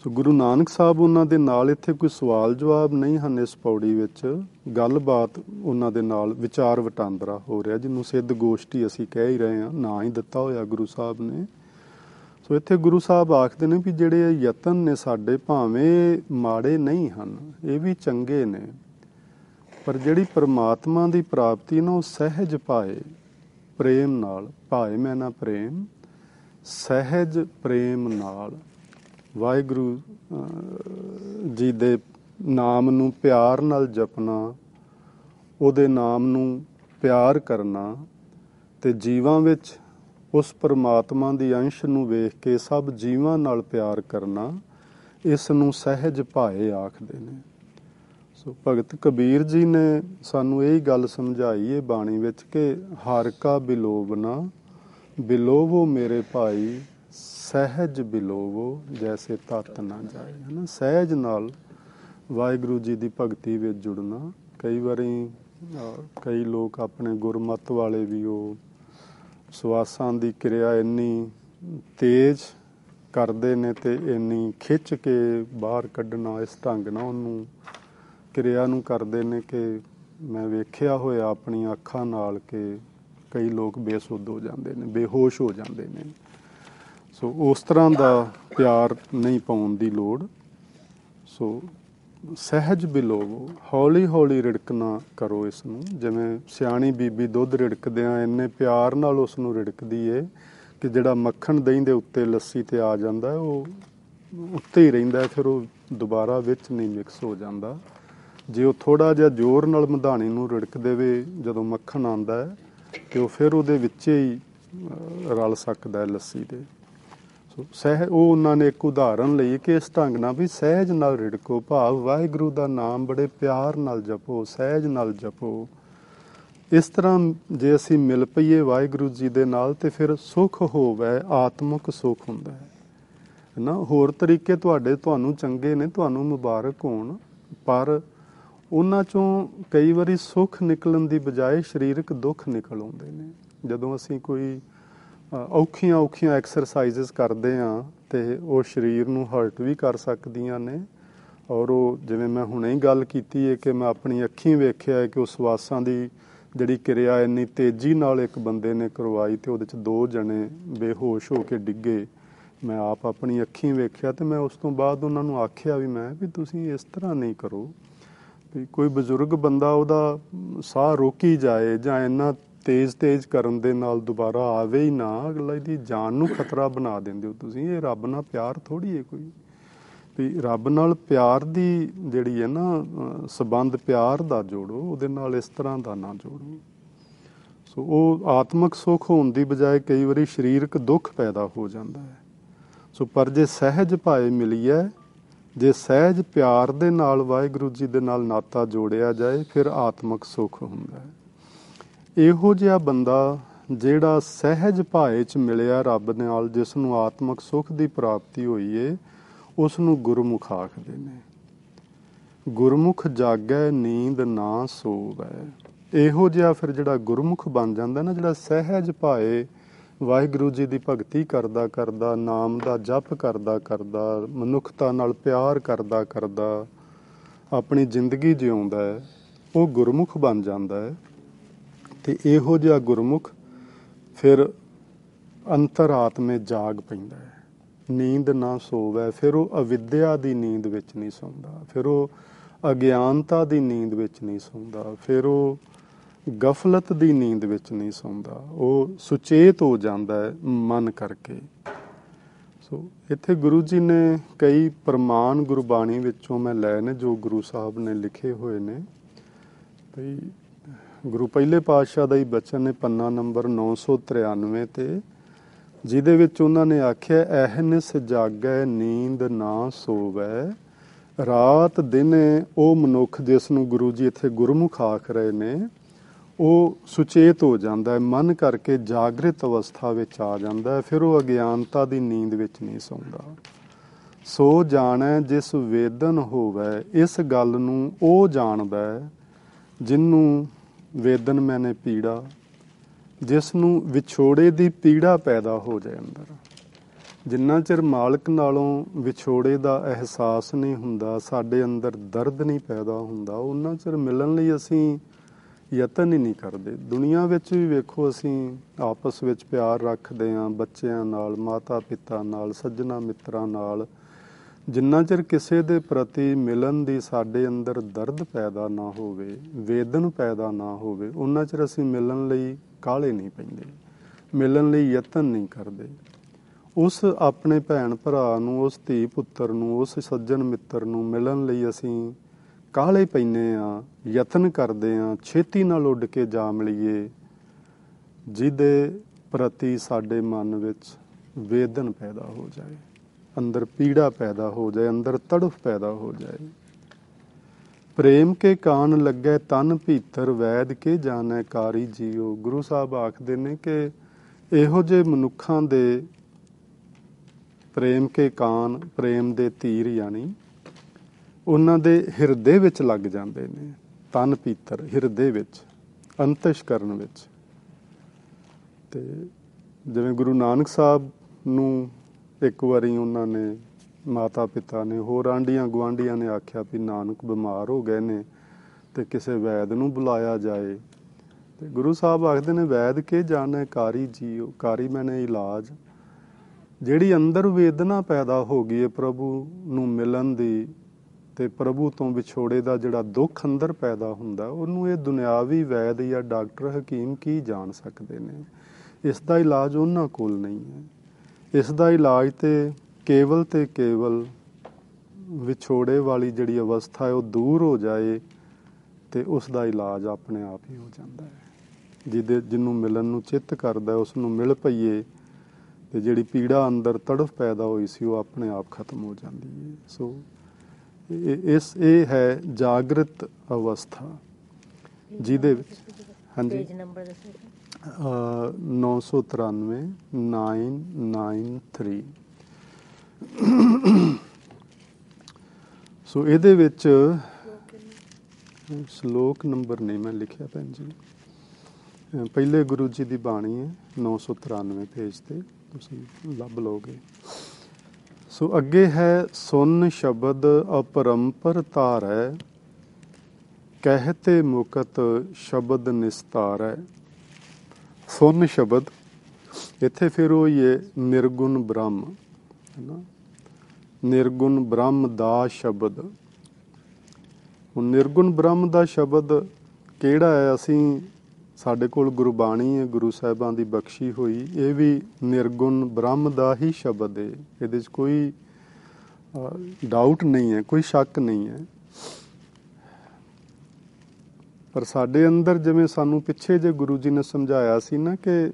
ਸੋ ਗੁਰੂ ਨਾਨਕ ਸਾਹਿਬ ਉਹਨਾਂ ਦੇ ਨਾਲ, ਇੱਥੇ ਕੋਈ ਸਵਾਲ ਜਵਾਬ ਨਹੀਂ ਹਨ ਇਸ ਪੌੜੀ ਵਿੱਚ, ਗੱਲਬਾਤ ਉਹਨਾਂ ਦੇ ਨਾਲ, ਵਿਚਾਰ ਵਟਾਂਦਰਾ ਹੋ ਰਿਹਾ, ਜਿਹਨੂੰ ਸਿੱਧ ਗੋਸ਼ਟੀ ਅਸੀਂ ਕਹਿ ਹੀ ਰਹੇ ਹਾਂ, ਨਾਂ ਹੀ ਦਿੱਤਾ ਹੋਇਆ ਗੁਰੂ ਸਾਹਿਬ ਨੇ। ਸੋ ਇੱਥੇ ਗੁਰੂ ਸਾਹਿਬ ਆਖਦੇ ਨੇ ਵੀ ਜਿਹੜੇ ਯਤਨ ਨੇ ਸਾਡੇ, ਭਾਵੇਂ ਮਾੜੇ ਨਹੀਂ ਹਨ, ਇਹ ਵੀ ਚੰਗੇ ਨੇ, ਪਰ ਜਿਹੜੀ ਪਰਮਾਤਮਾ ਦੀ ਪ੍ਰਾਪਤੀ ਨਾ ਉਹ ਸਹਿਜ ਭਾਏ, ਪ੍ਰੇਮ ਨਾਲ, ਭਾਏ ਮੈਂ ਨਾ ਪ੍ਰੇਮ, ਸਹਿਜ ਪ੍ਰੇਮ ਨਾਲ ਵਾਹਿਗੁਰੂ ਜੀ ਦੇ ਨਾਮ ਨੂੰ ਪਿਆਰ ਨਾਲ ਜਪਣਾ, ਉਹਦੇ ਨਾਮ ਨੂੰ ਪਿਆਰ ਕਰਨਾ, ਅਤੇ ਜੀਵਾਂ ਵਿੱਚ ਉਸ ਪਰਮਾਤਮਾ ਦੀ ਅੰਸ਼ ਨੂੰ ਵੇਖ ਕੇ ਸਭ ਜੀਵਾਂ ਨਾਲ ਪਿਆਰ ਕਰਨਾ, ਇਸ ਨੂੰ ਸਹਿਜ ਭਾਏ ਆਖਦੇ ਨੇ। ਸੋ ਭਗਤ ਕਬੀਰ ਜੀ ਨੇ ਸਾਨੂੰ ਇਹ ਗੱਲ ਸਮਝਾਈ ਹੈ ਬਾਣੀ ਵਿੱਚ ਕਿ ਹਰਿ ਕਾ ਬਿਲੋਵਨਾ, ਬਿਲੋਵੋ ਮੇਰੇ ਭਾਈ, ਸਹਿਜ ਬਿਲੋਵੋ ਜੈਸੇ ਤਤ ਨਾ ਜਾਏ। ਹੈ ਨਾ, ਸਹਿਜ ਨਾਲ ਵਾਹਿਗੁਰੂ ਜੀ ਦੀ ਭਗਤੀ ਵਿੱਚ ਜੁੜਨਾ। ਕਈ ਵਾਰੀ ਕਈ ਲੋਕ ਆਪਣੇ ਗੁਰਮਤ ਵਾਲੇ ਵੀ ਉਹ ਸਵਾਸਾਂ ਦੀ ਕਿਰਿਆ ਇੰਨੀ ਤੇਜ਼ ਕਰਦੇ ਨੇ ਅਤੇ ਇੰਨੀ ਖਿੱਚ ਕੇ ਬਾਹਰ ਕੱਢਣਾ, ਇਸ ਢੰਗ ਨਾਲ ਉਹਨੂੰ ਕਿਰਿਆ ਨੂੰ ਕਰਦੇ ਨੇ ਕਿ ਮੈਂ ਵੇਖਿਆ ਹੋਇਆ ਆਪਣੀਆਂ ਅੱਖਾਂ ਨਾਲ ਕਿ ਕਈ ਲੋਕ ਬੇਸੁੱਧ ਹੋ ਜਾਂਦੇ ਨੇ, ਬੇਹੋਸ਼ ਹੋ ਜਾਂਦੇ ਨੇ। ਸੋ ਉਸ ਤਰ੍ਹਾਂ ਦਾ ਪਿਆਰ ਨਹੀਂ ਪਾਉਣ ਦੀ ਲੋੜ। ਸੋ ਸਹਿਜ ਬਿਲੋਵੋ, ਹੌਲੀ ਹੌਲੀ ਰਿੜਕਣਾ ਕਰੋ ਇਸ ਨੂੰ। ਜਿਵੇਂ ਸਿਆਣੀ ਬੀਬੀ ਦੁੱਧ ਰਿੜਕਦਿਆਂ ਇੰਨੇ ਪਿਆਰ ਨਾਲ ਉਸ ਨੂੰ ਰਿੜਕਦੀ ਏ ਕਿ ਜਿਹੜਾ ਮੱਖਣ ਦਹੀਂ ਦੇ ਉੱਤੇ ਲੱਸੀ 'ਤੇ ਆ ਜਾਂਦਾ, ਉਹ ਉੱਤੇ ਹੀ ਰਹਿੰਦਾ, ਫਿਰ ਉਹ ਦੁਬਾਰਾ ਵਿੱਚ ਨਹੀਂ ਮਿਕਸ ਹੋ ਜਾਂਦਾ। ਜੇ ਉਹ ਥੋੜ੍ਹਾ ਜਿਹਾ ਜ਼ੋਰ ਨਾਲ ਮਧਾਣੀ ਨੂੰ ਰਿੜਕ ਦੇਵੇ, ਜਦੋਂ ਮੱਖਣ ਆਉਂਦਾ ਹੈ ਤੇ ਉਹ ਫਿਰ ਉਹਦੇ ਵਿੱਚ ਹੀ ਰਲ ਸਕਦਾ ਹੈ ਲੱਸੀ ਦੇ। ਸੋ ਉਹ ਉਹਨਾਂ ਨੇ ਇੱਕ ਉਦਾਹਰਨ ਲਈ ਕਿ ਇਸ ਢੰਗ ਨਾਲ ਵੀ ਸਹਿਜ ਨਾਲ ਰਿੜਕੋ, ਭਾਵ ਵਾਹਿਗੁਰੂ ਦਾ ਨਾਮ ਬੜੇ ਪਿਆਰ ਨਾਲ ਜਪੋ, ਸਹਿਜ ਨਾਲ ਜਪੋ। ਇਸ ਤਰ੍ਹਾਂ ਜੇ ਅਸੀਂ ਮਿਲ ਪਈਏ ਵਾਹਿਗੁਰੂ ਜੀ ਦੇ ਨਾਲ ਤੇ ਫਿਰ ਸੁੱਖ ਹੋਵੇ, ਆਤਮਿਕ ਸੁੱਖ ਹੁੰਦਾ ਹੈ ਨਾ। ਹੋਰ ਤਰੀਕੇ ਤੁਹਾਨੂੰ ਚੰਗੇ ਨੇ, ਤੁਹਾਨੂੰ ਮੁਬਾਰਕ ਹੋਣ, ਪਰ ਉਹਨਾਂ 'ਚੋਂ ਕਈ ਵਾਰੀ ਸੁੱਖ ਨਿਕਲਣ ਦੀ ਬਜਾਏ ਸਰੀਰਕ ਦੁੱਖ ਨਿਕਲ ਆਉਂਦੇ ਨੇ। ਜਦੋਂ ਅਸੀਂ ਕੋਈ ਔਖੀਆਂ ਐਕਸਰਸਾਈਜ਼ਸ ਕਰਦੇ ਹਾਂ ਤੇ ਉਹ ਸਰੀਰ ਨੂੰ ਹਰਟ ਵੀ ਕਰ ਸਕਦੀਆਂ ਨੇ। ਔਰ ਉਹ ਜਿਵੇਂ ਮੈਂ ਹੁਣੇ ਹੀ ਗੱਲ ਕੀਤੀ ਹੈ ਕਿ ਮੈਂ ਆਪਣੀ ਅੱਖੀਂ ਵੇਖਿਆ ਹੈ ਕਿ ਉਹ ਸਵਾਸਾਂ ਦੀ ਜਿਹੜੀ ਕਿਰਿਆ ਇੰਨੀ ਤੇਜ਼ੀ ਨਾਲ ਇੱਕ ਬੰਦੇ ਨੇ ਕਰਵਾਈ ਤੇ ਉਹਦੇ 'ਚ 2 ਜਣੇ ਬੇਹੋਸ਼ ਹੋ ਕੇ ਡਿੱਗੇ। ਮੈਂ ਆਪ ਆਪਣੀ ਅੱਖੀਂ ਵੇਖਿਆ ਤੇ ਮੈਂ ਉਸ ਤੋਂ ਬਾਅਦ ਉਹਨਾਂ ਨੂੰ ਆਖਿਆ ਵੀ ਤੁਸੀਂ ਇਸ ਤਰ੍ਹਾਂ ਨਹੀਂ ਕਰੋ। ਵੀ ਕੋਈ ਬਜ਼ੁਰਗ ਬੰਦਾ ਉਹਦਾ ਸਾਹ ਰੋਕੀ ਜਾਏ ਜਾਂ ਇੰਨਾ ਤੇਜ਼ ਕਰਨ ਦੇ ਨਾਲ ਦੁਬਾਰਾ ਆਵੇ ਹੀ ਨਾ, ਅਗਲਾ ਦੀ ਜਾਨ ਨੂੰ ਖਤਰਾ ਬਣਾ ਦਿੰਦੇ ਹੋ ਤੁਸੀਂ। ਇਹ ਰੱਬ ਨਾਲ ਪਿਆਰ ਥੋੜ੍ਹੀ ਹੈ ਕੋਈ। ਵੀ ਰੱਬ ਨਾਲ ਪਿਆਰ ਦੀ ਜਿਹੜੀ ਹੈ ਨਾ ਸੰਬੰਧ ਪਿਆਰ ਦਾ ਜੋੜੋ, ਉਹਦੇ ਨਾਲ ਇਸ ਤਰ੍ਹਾਂ ਦਾ ਨਾ ਜੋੜੋ। ਸੋ ਉਹ ਆਤਮਿਕ ਸੁੱਖ ਹੋਣ ਦੀ ਬਜਾਏ ਕਈ ਵਾਰੀ ਸਰੀਰਕ ਦੁੱਖ ਪੈਦਾ ਹੋ ਜਾਂਦਾ ਹੈ। ਸੋ ਪਰ ਜੇ ਸਹਿਜ ਭਾਏ ਮਿਲੀਏ, ਜੇ ਸਹਿਜ ਪਿਆਰ ਦੇ ਨਾਲ ਵਾਹਿਗੁਰੂ ਜੀ ਦੇ ਨਾਲ ਨਾਤਾ ਜੋੜਿਆ ਜਾਏ, ਫਿਰ ਆਤਮਿਕ ਸੁੱਖ ਹੁੰਦਾ ਹੈ। ਇਹੋ ਜਿਹਾ ਬੰਦਾ ਜਿਹੜਾ ਸਹਿਜ ਭਾਏ 'ਚ ਮਿਲਿਆ ਰੱਬ ਨਾਲ, ਜਿਸ ਨੂੰ ਆਤਮਿਕ ਸੁੱਖ ਦੀ ਪ੍ਰਾਪਤੀ ਹੋਈ ਏ, ਉਸ ਨੂੰ ਗੁਰਮੁਖ ਆਖਦੇ ਨੇ। ਗੁਰਮੁਖ ਜਾਗੈ ਨੀਂਦ ਨਾ ਸੋਵੈ। ਇਹੋ ਜਿਹਾ ਫਿਰ ਜਿਹੜਾ ਗੁਰਮੁਖ ਬਣ ਜਾਂਦਾ ਨਾ, ਜਿਹੜਾ ਸਹਿਜ ਭਾਏ ਵਾਹਿਗੁਰੂ ਜੀ ਦੀ ਭਗਤੀ ਕਰਦਾ ਕਰਦਾ, ਨਾਮ ਦਾ ਜਪ ਕਰਦਾ ਕਰਦਾ, ਮਨੁੱਖਤਾ ਨਾਲ ਪਿਆਰ ਕਰਦਾ ਕਰਦਾ ਆਪਣੀ ਜ਼ਿੰਦਗੀ ਜਿਉਂਦਾ ਹੈ, ਉਹ ਗੁਰਮੁਖ ਬਣ ਜਾਂਦਾ ਹੈ। ਤੇ ਇਹੋ ਜਿਹਾ ਗੁਰਮੁਖ ਫਿਰ ਅੰਤਰਾਤਮੇ ਜਾਗ ਪੈਂਦਾ ਹੈ। ਨੀਂਦ ਨਾ ਸੋਵੈ, ਫਿਰ ਉਹ ਅਵਿਦਿਆ ਦੀ ਨੀਂਦ ਵਿੱਚ ਨਹੀਂ ਸੌਂਦਾ, ਫਿਰ ਉਹ ਅਗਿਆਨਤਾ ਦੀ ਨੀਂਦ ਵਿੱਚ ਨਹੀਂ ਸੌਂਦਾ, ਫਿਰ ਉਹ ਗਫਲਤ ਦੀ ਨੀਂਦ ਵਿੱਚ ਨਹੀਂ ਸੌਂਦਾ, ਉਹ ਸੁਚੇਤ ਹੋ ਜਾਂਦਾ ਹੈ ਮਨ ਕਰਕੇ। ਸੋ ਇੱਥੇ ਗੁਰੂ ਜੀ ਨੇ ਕਈ ਪ੍ਰਮਾਣ ਗੁਰਬਾਣੀ ਵਿੱਚੋਂ ਮੈਂ ਲਏ ਨੇ, ਜੋ ਗੁਰੂ ਸਾਹਿਬ ਨੇ ਲਿਖੇ ਹੋਏ ਨੇ। ਬਈ ਗੁਰੂ ਪਹਿਲੇ ਪਾਤਸ਼ਾਹ ਦਾ ਹੀ ਬਚਨ ਨੇ, ਪੰਨਾ ਨੰਬਰ 993 ਤੇ, ਜਿਹਦੇ ਵਿੱਚ ਉਹਨਾਂ ਨੇ ਆਖਿਆ, ਅਹਨਿਸ ਜਾਗੈ ਨੀਂਦ ਨਾ ਸੋਵੈ। ਰਾਤ ਦਿਨੇ ਉਹ ਮਨੁੱਖ ਜਿਸ ਨੂੰ ਗੁਰੂ ਜੀ ਇੱਥੇ ਗੁਰਮੁਖ ਆਖ ਰਹੇ ਨੇ, ਉਹ ਸੁਚੇਤ ਹੋ ਜਾਂਦਾ ਹੈ, ਮਨ ਕਰਕੇ ਜਾਗਰਿਤ ਅਵਸਥਾ ਵਿੱਚ ਆ ਜਾਂਦਾ ਹੈ। ਫਿਰ ਉਹ ਅਗਿਆਨਤਾ ਦੀ ਨੀਂਦ ਵਿੱਚ ਨਹੀਂ ਸੌਂਦਾ। ਸੋ ਜਾਣੈ ਜਿਸ ਵੇਦਨ ਹੋਵੈ, ਇਸ ਗੱਲ ਨੂੰ ਉਹ ਜਾਣਦਾ ਹੈ ਜਿਹਨੂੰ ਵੇਦਨ ਮੈਨੇ ਪੀੜਾ, ਜਿਸ ਨੂੰ ਵਿਛੋੜੇ ਦੀ ਪੀੜਾ ਪੈਦਾ ਹੋ ਜਾਏ ਅੰਦਰ। ਜਿੰਨਾ ਚਿਰ ਮਾਲਕ ਨਾਲੋਂ ਵਿਛੋੜੇ ਦਾ ਅਹਿਸਾਸ ਨਹੀਂ ਹੁੰਦਾ, ਸਾਡੇ ਅੰਦਰ ਦਰਦ ਨਹੀਂ ਪੈਦਾ ਹੁੰਦਾ, ਉਹਨਾਂ ਚਿਰ ਮਿਲਣ ਲਈ ਅਸੀਂ ਯਤਨ ਹੀ ਨਹੀਂ ਕਰਦੇ। ਦੁਨੀਆ ਵਿੱਚ ਵੀ ਵੇਖੋ, ਅਸੀਂ ਆਪਸ ਵਿੱਚ ਪਿਆਰ ਰੱਖਦੇ ਹਾਂ, ਬੱਚਿਆਂ ਨਾਲ, ਮਾਤਾ ਪਿਤਾ ਨਾਲ, ਸੱਜਣਾ ਮਿੱਤਰਾਂ ਨਾਲ। ਜਿੰਨਾ ਚਿਰ ਕਿਸੇ ਦੇ ਪ੍ਰਤੀ ਮਿਲਣ ਦੀ ਸਾਡੇ ਅੰਦਰ ਦਰਦ ਪੈਦਾ ਨਾ ਹੋਵੇ, ਵੇਦਨ ਪੈਦਾ ਨਾ ਹੋਵੇ, ਉਹਨਾਂ ਚਿਰ ਅਸੀਂ ਮਿਲਣ ਲਈ ਕਾਹਲੇ ਨਹੀਂ ਪੈਂਦੇ, ਮਿਲਣ ਲਈ ਯਤਨ ਨਹੀਂ ਕਰਦੇ। ਉਸ ਆਪਣੇ ਭੈਣ ਭਰਾ ਨੂੰ, ਉਸ ਧੀ ਪੁੱਤਰ ਨੂੰ, ਉਸ ਸੱਜਣ ਮਿੱਤਰ ਨੂੰ ਮਿਲਣ ਲਈ ਅਸੀਂ ਕਾਹਲੇ ਪੈਂਦੇ ਹਾਂ, ਯਤਨ ਕਰਦੇ ਹਾਂ, ਛੇਤੀ ਨਾਲ ਉੱਡ ਕੇ ਜਾ ਮਿਲੀਏ, ਜਿਹਦੇ ਪ੍ਰਤੀ ਸਾਡੇ ਮਨ ਵਿੱਚ ਵੇਦਨ ਪੈਦਾ ਹੋ ਜਾਏ, ਅੰਦਰ ਪੀੜਾ ਪੈਦਾ ਹੋ ਜਾਏ, ਅੰਦਰ ਤੜਫ ਪੈਦਾ ਹੋ ਜਾਏ। ਪ੍ਰੇਮ ਕੇ ਕਾਨ ਲੱਗੈ ਤਨ ਭੀਤਰ, ਵੈਦ ਕੇ ਜਾਣੈ ਕਾਰੀ ਜੀਓ। ਗੁਰੂ ਸਾਹਿਬ ਆਖਦੇ ਨੇ ਕਿ ਇਹੋ ਜਿਹੇ ਮਨੁੱਖਾਂ ਦੇ ਪ੍ਰੇਮ ਕੇ ਕਾਨ, ਪ੍ਰੇਮ ਦੇ ਤੀਰ, ਯਾਨੀ ਉਹਨਾਂ ਦੇ ਹਿਰਦੇ ਵਿੱਚ ਲੱਗ ਜਾਂਦੇ ਨੇ। ਤਨ ਭੀਤਰ, ਹਿਰਦੇ ਵਿੱਚ, ਅੰਤਸ਼ਕਰਨ ਵਿੱਚ। ਤੇ ਜਿਵੇਂ ਗੁਰੂ ਨਾਨਕ ਸਾਹਿਬ ਨੂੰ ਇੱਕ ਵਾਰੀ ਉਹਨਾਂ ਨੇ, ਮਾਤਾ ਪਿਤਾ ਨੇ, ਹੋਰ ਆਂਢੀਆਂ ਗੁਆਂਢੀਆਂ ਨੇ ਆਖਿਆ ਵੀ ਨਾਨਕ ਬਿਮਾਰ ਹੋ ਗਏ ਨੇ ਤੇ ਕਿਸੇ ਵੈਦ ਨੂੰ ਬੁਲਾਇਆ ਜਾਏ। ਤੇ ਗੁਰੂ ਸਾਹਿਬ ਆਖਦੇ ਨੇ, ਵੈਦ ਕੇ ਜਾਣੈ ਕਾਰੀ ਜੀਓ। ਕਾਰੀ ਮੈਨੇ ਇਲਾਜ। ਜਿਹੜੀ ਅੰਦਰ ਵੇਦਨਾ ਪੈਦਾ ਹੋ ਗਈ ਹੈ ਪ੍ਰਭੂ ਨੂੰ ਮਿਲਣ ਦੀ, ਤੇ ਪ੍ਰਭੂ ਤੋਂ ਵਿਛੋੜੇ ਦਾ ਜਿਹੜਾ ਦੁੱਖ ਅੰਦਰ ਪੈਦਾ ਹੁੰਦਾ, ਉਹਨੂੰ ਇਹ ਦੁਨਿਆਵੀ ਵੈਦ ਜਾਂ ਡਾਕਟਰ ਹਕੀਮ ਕੀ ਜਾਣ ਸਕਦੇ ਨੇ। ਇਸ ਦਾ ਇਲਾਜ ਉਹਨਾਂ ਕੋਲ ਨਹੀਂ ਹੈ। ਇਸ ਦਾ ਇਲਾਜ ਤੇ ਕੇਵਲ ਤੇ ਕੇਵਲ ਵਿਛੋੜੇ ਵਾਲੀ ਜਿਹੜੀ ਅਵਸਥਾ ਹੈ ਉਹ ਦੂਰ ਹੋ ਜਾਏ ਤੇ ਉਸ ਦਾ ਇਲਾਜ ਆਪਣੇ ਆਪ ਹੀ ਹੋ ਜਾਂਦਾ ਹੈ। ਜਿਹਨੂੰ ਮਿਲਣ ਨੂੰ ਚਿੱਤ ਕਰਦਾ ਉਸ ਨੂੰ ਮਿਲ ਪਈਏ ਤੇ ਜਿਹੜੀ ਪੀੜਾ ਅੰਦਰ ਤੜਫ ਪੈਦਾ ਹੋਈ ਸੀ ਉਹ ਆਪਣੇ ਆਪ ਖਤਮ ਹੋ ਜਾਂਦੀ ਹੈ। ਸੋ ਇਹ ਹੈ ਜਾਗਰਤ ਅਵਸਥਾ ਜਿਹਦੇ ਵਿੱਚ ਹਾਂਜੀ 993 993 ਸੋ ਇਹਦੇ ਵਿੱਚ ਸ਼ਲੋਕ ਨੰਬਰ ਨਹੀਂ ਮੈਂ ਲਿਖਿਆ ਭੈਣ ਜੀ, ਪਹਿਲੇ ਗੁਰੂ ਜੀ ਦੀ ਬਾਣੀ ਹੈ 993 ਪੇਜ ਤੇ ਤੁਸੀਂ ਲੱਭ ਲਓਗੇ। ਸੋ ਅੱਗੇ ਹੈ ਸੁਨ ਸ਼ਬਦ ਅਪਰੰਪਰ ਧਾਰੈ, ਕਹਿਤੇ ਮੁਕਤ ਸ਼ਬਦ ਨਿਸਤਾਰੈ। ਸੁਨ ਸ਼ਬਦ ਇੱਥੇ ਫਿਰ ਉਹ ਹੀ ਹੈ ਨਿਰਗੁਣ ਬ੍ਰਹਮ ਹੈ ਨਾ, ਨਿਰਗੁਣ ਬ੍ਰਹਮ ਦਾ ਸ਼ਬਦ। ਹੁਣ ਨਿਰਗੁਣ ਬ੍ਰਹਮ ਦਾ ਸ਼ਬਦ ਕਿਹੜਾ ਹੈ? ਅਸੀਂ ਸਾਡੇ ਕੋਲ ਗੁਰਬਾਣੀ ਹੈ, ਗੁਰੂ ਸਾਹਿਬਾਂ ਦੀ ਬਖਸ਼ੀ ਹੋਈ, ਇਹ ਵੀ ਨਿਰਗੁਣ ਬ੍ਰਹਮ ਦਾ ਹੀ ਸ਼ਬਦ ਹੈ। ਇਹਦੇ 'ਚ ਕੋਈ ਡਾਊਟ ਨਹੀਂ ਹੈ, ਕੋਈ ਸ਼ੱਕ ਨਹੀਂ ਹੈ। ਪਰ ਸਾਡੇ ਅੰਦਰ ਜਿਵੇਂ ਸਾਨੂੰ ਪਿੱਛੇ ਜੇ ਗੁਰੂ ਜੀ ਨੇ ਸਮਝਾਇਆ ਸੀ ਨਾ ਕਿ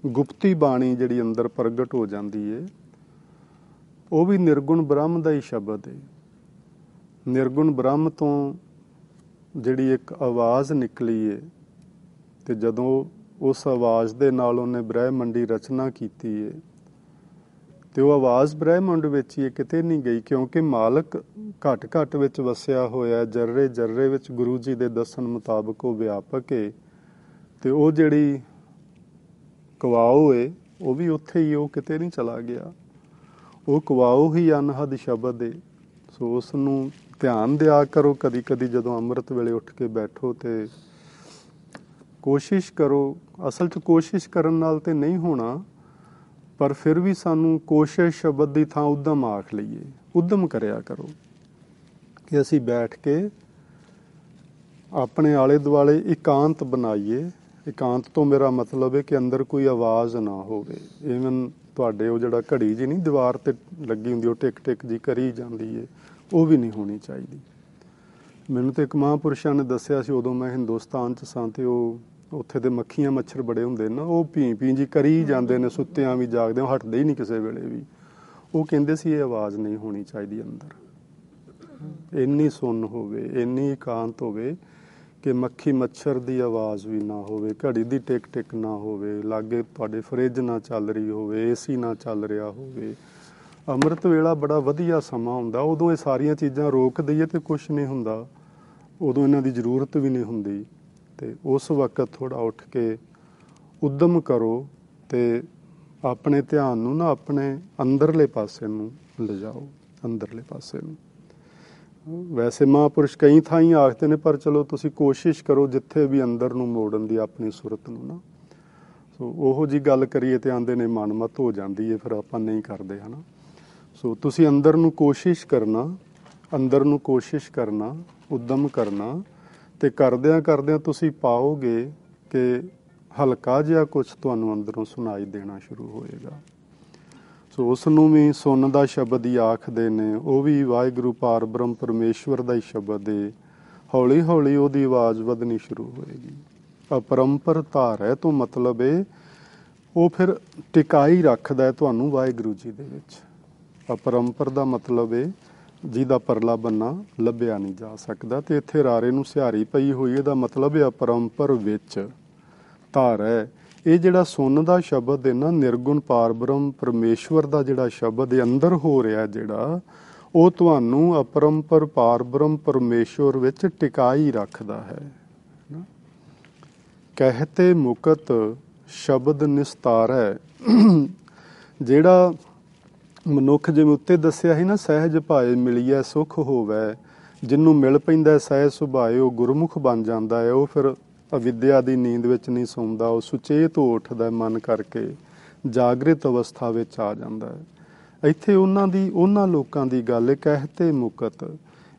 ਗੁਪਤੀ ਬਾਣੀ ਜਿਹੜੀ ਅੰਦਰ ਪ੍ਰਗਟ ਹੋ ਜਾਂਦੀ ਹੈ ਉਹ ਵੀ ਨਿਰਗੁਣ ਬ੍ਰਹਮ ਦਾ ਹੀ ਸ਼ਬਦ ਹੈ। ਨਿਰਗੁਣ ਬ੍ਰਹਮ ਤੋਂ ਜਿਹੜੀ ਇੱਕ ਆਵਾਜ਼ ਨਿਕਲੀ ਹੈ ਤੇ ਜਦੋਂ ਉਸ ਆਵਾਜ਼ ਦੇ ਨਾਲ ਉਹਨੇ ਬ੍ਰਹਿਮੰਡੀ ਰਚਨਾ ਕੀਤੀ ਹੈ ਤੇ ਉਹ ਆਵਾਜ਼ ਬ੍ਰਹਿਮੰਡ ਵਿੱਚ ਹੀ ਕਿਤੇ ਨਹੀਂ ਗਈ, ਕਿਉਂਕਿ ਮਾਲਕ ਘਟ ਘਟ ਵਿੱਚ ਵਸਿਆ ਹੋਇਆ, ਜਰਰੇ ਜਰਰੇ ਵਿੱਚ ਗੁਰੂ ਜੀ ਦੇ ਦੱਸਣ ਮੁਤਾਬਕ ਉਹ ਵਿਆਪਕ ਹੈ। ਤੇ ਉਹ ਜਿਹੜੀ ਕਵਾਓ ਹੈ ਉਹ ਵੀ ਉੱਥੇ ਹੀ, ਉਹ ਕਿਤੇ ਨਹੀਂ ਚਲਾ ਗਿਆ। ਉਹ ਕਵਾਓ ਹੀ ਅਨਹਦ ਸ਼ਬਦ ਹੈ। ਸੋ ਉਸ ਨੂੰ ਧਿਆਨ ਦਿਆ ਕਰੋ ਕਦੀ ਕਦੀ ਜਦੋਂ ਅੰਮ੍ਰਿਤ ਵੇਲੇ ਉੱਠ ਕੇ ਬੈਠੋ ਤੇ ਕੋਸ਼ਿਸ਼ ਕਰੋ। ਅਸਲ 'ਚ ਕੋਸ਼ਿਸ਼ ਕਰਨ ਨਾਲ ਤੇ ਨਹੀਂ ਹੋਣਾ, ਪਰ ਫਿਰ ਵੀ ਸਾਨੂੰ ਕੋਸ਼ਿਸ਼ ਸ਼ਬਦ ਦੀ ਥਾਂ ਉੱਦਮ ਆਖ ਲਈਏ, ਉੱਦਮ ਕਰਿਆ ਕਰੋ ਕਿ ਅਸੀਂ ਬੈਠ ਕੇ ਆਪਣੇ ਆਲੇ ਦੁਆਲੇ ਇਕਾਂਤ ਬਣਾਈਏ। ਇਕਾਂਤ ਤੋਂ ਮੇਰਾ ਮਤਲਬ ਹੈ ਕਿ ਅੰਦਰ ਕੋਈ ਆਵਾਜ਼ ਨਾ ਹੋਵੇ। ਈਵਨ ਤੁਹਾਡੇ ਉਹ ਜਿਹੜਾ ਘੜੀ ਜੀ ਨਹੀਂ ਦੀਵਾਰ ਤੇ ਲੱਗੀ ਹੁੰਦੀ, ਉਹ ਟਿਕ ਟਿਕ ਜੀ ਕਰੀ ਜਾਂਦੀ ਹੈ, ਉਹ ਵੀ ਨਹੀਂ ਹੋਣੀ ਚਾਹੀਦੀ। ਮੈਨੂੰ ਤਾਂ ਇੱਕ ਮਹਾਂਪੁਰਸ਼ਾਂ ਨੇ ਦੱਸਿਆ ਸੀ, ਉਦੋਂ ਮੈਂ ਹਿੰਦੁਸਤਾਨ 'ਚ ਸਾਂ ਤੇ ਉਹ ਉੱਥੇ ਦੇ ਮੱਖੀਆਂ ਮੱਛਰ ਬੜੇ ਹੁੰਦੇ ਨਾ, ਉਹ ਭੀਂ ਭੀਂ ਜੀ ਕਰੀ ਜਾਂਦੇ ਨੇ, ਸੁੱਤਿਆਂ ਵੀ ਜਾਗਦਿਆਂ, ਹਟਦੇ ਹੀ ਨਹੀਂ ਕਿਸੇ ਵੇਲੇ ਵੀ। ਉਹ ਕਹਿੰਦੇ ਸੀ ਇਹ ਆਵਾਜ਼ ਨਹੀਂ ਹੋਣੀ ਚਾਹੀਦੀ ਅੰਦਰ। ਇੰਨੀ ਸੁੰਨ ਹੋਵੇ, ਇੰਨੀ ਇਕਾਂਤ ਹੋਵੇ ਕਿ ਮੱਖੀ ਮੱਛਰ ਦੀ ਆਵਾਜ਼ ਵੀ ਨਾ ਹੋਵੇ, ਘੜੀ ਦੀ ਟਿਕ ਟਿਕ ਨਾ ਹੋਵੇ, ਲਾਗੇ ਤੁਹਾਡੇ ਫਰਿੱਜ ਨਾ ਚੱਲ ਰਹੀ ਹੋਵੇ, ਏਸੀ ਨਾ ਚੱਲ ਰਿਹਾ ਹੋਵੇ। ਅੰਮ੍ਰਿਤ ਵੇਲਾ ਬੜਾ ਵਧੀਆ ਸਮਾਂ ਹੁੰਦਾ, ਉਦੋਂ ਇਹ ਸਾਰੀਆਂ ਚੀਜ਼ਾਂ ਰੋਕ ਦਈਏ ਤੇ ਕੁਛ ਨਹੀਂ ਹੁੰਦਾ, ਉਦੋਂ ਇਹਨਾਂ ਦੀ ਜ਼ਰੂਰਤ ਵੀ ਨਹੀਂ ਹੁੰਦੀ। ਤੇ ਉਸ ਵਕਤ ਥੋੜ੍ਹਾ ਉੱਠ ਕੇ ਉੱਦਮ ਕਰੋ ਤੇ ਆਪਣੇ ਧਿਆਨ ਨੂੰ ਨਾ ਆਪਣੇ ਅੰਦਰਲੇ ਪਾਸੇ ਨੂੰ ਲਿਜਾਓ, ਅੰਦਰਲੇ ਪਾਸੇ ਨੂੰ। ਵੈਸੇ ਮਹਾਂਪੁਰਸ਼ ਕਈ ਥਾਈਂ ਆਖਦੇ ਨੇ, ਪਰ ਚਲੋ ਤੁਸੀਂ ਕੋਸ਼ਿਸ਼ ਕਰੋ ਜਿੱਥੇ ਵੀ ਅੰਦਰ ਨੂੰ ਮੋੜਨ ਦੀ ਆਪਣੀ ਸੁਰਤ ਨੂੰ ਨਾ। ਸੋ ਉਹੋ ਜਿਹੀ ਗੱਲ ਕਰੀਏ ਤੇ ਆਂਦੇ ਨੇ ਮਨਮਤ ਹੋ ਜਾਂਦੀ ਹੈ, ਫਿਰ ਆਪਾਂ ਨਹੀਂ ਕਰਦੇ ਹੈ ਨਾ। ਸੋ ਤੁਸੀਂ ਅੰਦਰ ਨੂੰ ਕੋਸ਼ਿਸ਼ ਕਰਨਾ, ਅੰਦਰ ਨੂੰ ਕੋਸ਼ਿਸ਼ ਕਰਨਾ, ਉੱਦਮ ਕਰਨਾ, ਤੇ ਕਰਦਿਆਂ ਕਰਦਿਆਂ ਤੁਸੀਂ ਪਾਓਗੇ ਕਿ ਹਲਕਾ ਜਿਹਾ ਕੁਛ ਤੁਹਾਨੂੰ ਅੰਦਰੋਂ ਸੁਣਾਈ ਦੇਣਾ ਸ਼ੁਰੂ ਹੋਏਗਾ। ਸੋ ਉਸ ਨੂੰ ਵੀ ਸੁੰਨ ਦਾ ਸ਼ਬਦ ਹੀ ਆਖਦੇ ਨੇ, ਉਹ ਵੀ ਵਾਹਿਗੁਰੂ ਪਾਰ ਬ੍ਰਹਮ ਪਰਮੇਸ਼ਵਰ ਦਾ ਹੀ ਸ਼ਬਦ ਹੈ। ਹੌਲੀ ਹੌਲੀ ਉਹਦੀ ਆਵਾਜ਼ ਵਧਣੀ ਸ਼ੁਰੂ ਹੋਏਗੀ। ਅਪਰੰਪਰ ਧਾਰੈ ਤੋਂ ਮਤਲਬ ਹੈ ਉਹ ਫਿਰ ਟਿਕਾਈ ਰੱਖਦਾ ਹੈ ਤੁਹਾਨੂੰ ਵਾਹਿਗੁਰੂ ਜੀ ਦੇ ਵਿੱਚ। ਅਪਰੰਪਰ ਦਾ ਮਤਲਬ ਹੈ ਜਿਹਦਾ ਪਰਲਾ ਬੰਨਾ ਲੱਭਿਆ ਨਹੀਂ ਜਾ ਸਕਦਾ। ਤੇ ਇੱਥੇ ਰਾਰੇ ਨੂੰ ਸਿਹਾਰੀ ਪਈ ਹੋਈ, ਇਹਦਾ ਮਤਲਬ ਹੈ ਅਪਰੰਪਰ ਵਿੱਚ ਧਾਰੈ। ਇਹ ਜਿਹੜਾ ਸੁੰਨ ਦਾ ਸ਼ਬਦ ਹੈ ਨਾ, ਨਿਰਗੁਣ ਪਾਰ ਬ੍ਰਹਮ ਪਰਮੇਸ਼ਵਰ ਦਾ ਜਿਹੜਾ ਸ਼ਬਦ ਹੈ ਅੰਦਰ ਹੋ ਰਿਹਾ ਜਿਹੜਾ, ਉਹ ਤੁਹਾਨੂੰ ਅਪਰੰਪਰ ਪਾਰ ਬ੍ਰਹਮ ਪਰਮੇਸ਼ਵਰ ਵਿੱਚ ਟਿਕਾਈ ਰੱਖਦਾ ਹੈ। ਕਹਿਤੇ ਮੁਕਤ ਸ਼ਬਦ ਨਿਸਤਾਰੈ। ਜਿਹੜਾ ਮਨੁੱਖ ਜਿਵੇਂ ਉੱਤੇ ਦੱਸਿਆ ਸੀ ਨਾ, ਸਹਿਜ ਭਾਏ ਮਿਲੀਐ ਸੁਖ ਹੋਵੈ, ਜਿਹਨੂੰ ਮਿਲ ਪੈਂਦਾ ਸਹਿਜ ਸੁਭਾਏ ਉਹ ਗੁਰਮੁਖ ਬਣ ਜਾਂਦਾ ਹੈ। ਉਹ ਫਿਰ ਅਵਿਦਿਆ ਦੀ ਨੀਂਦ ਵਿੱਚ ਨਹੀਂ ਸੌਂਦਾ, ਉਹ ਸੁਚੇਤ ਹੋ ਉੱਠਦਾ ਮਨ ਕਰਕੇ, ਜਾਗਰਿਤ ਅਵਸਥਾ ਵਿੱਚ ਆ ਜਾਂਦਾ ਹੈ। ਇੱਥੇ ਉਹਨਾਂ ਲੋਕਾਂ ਦੀ ਗੱਲ ਹੈ, ਕਹਿਤੇ ਮੁਕਤ।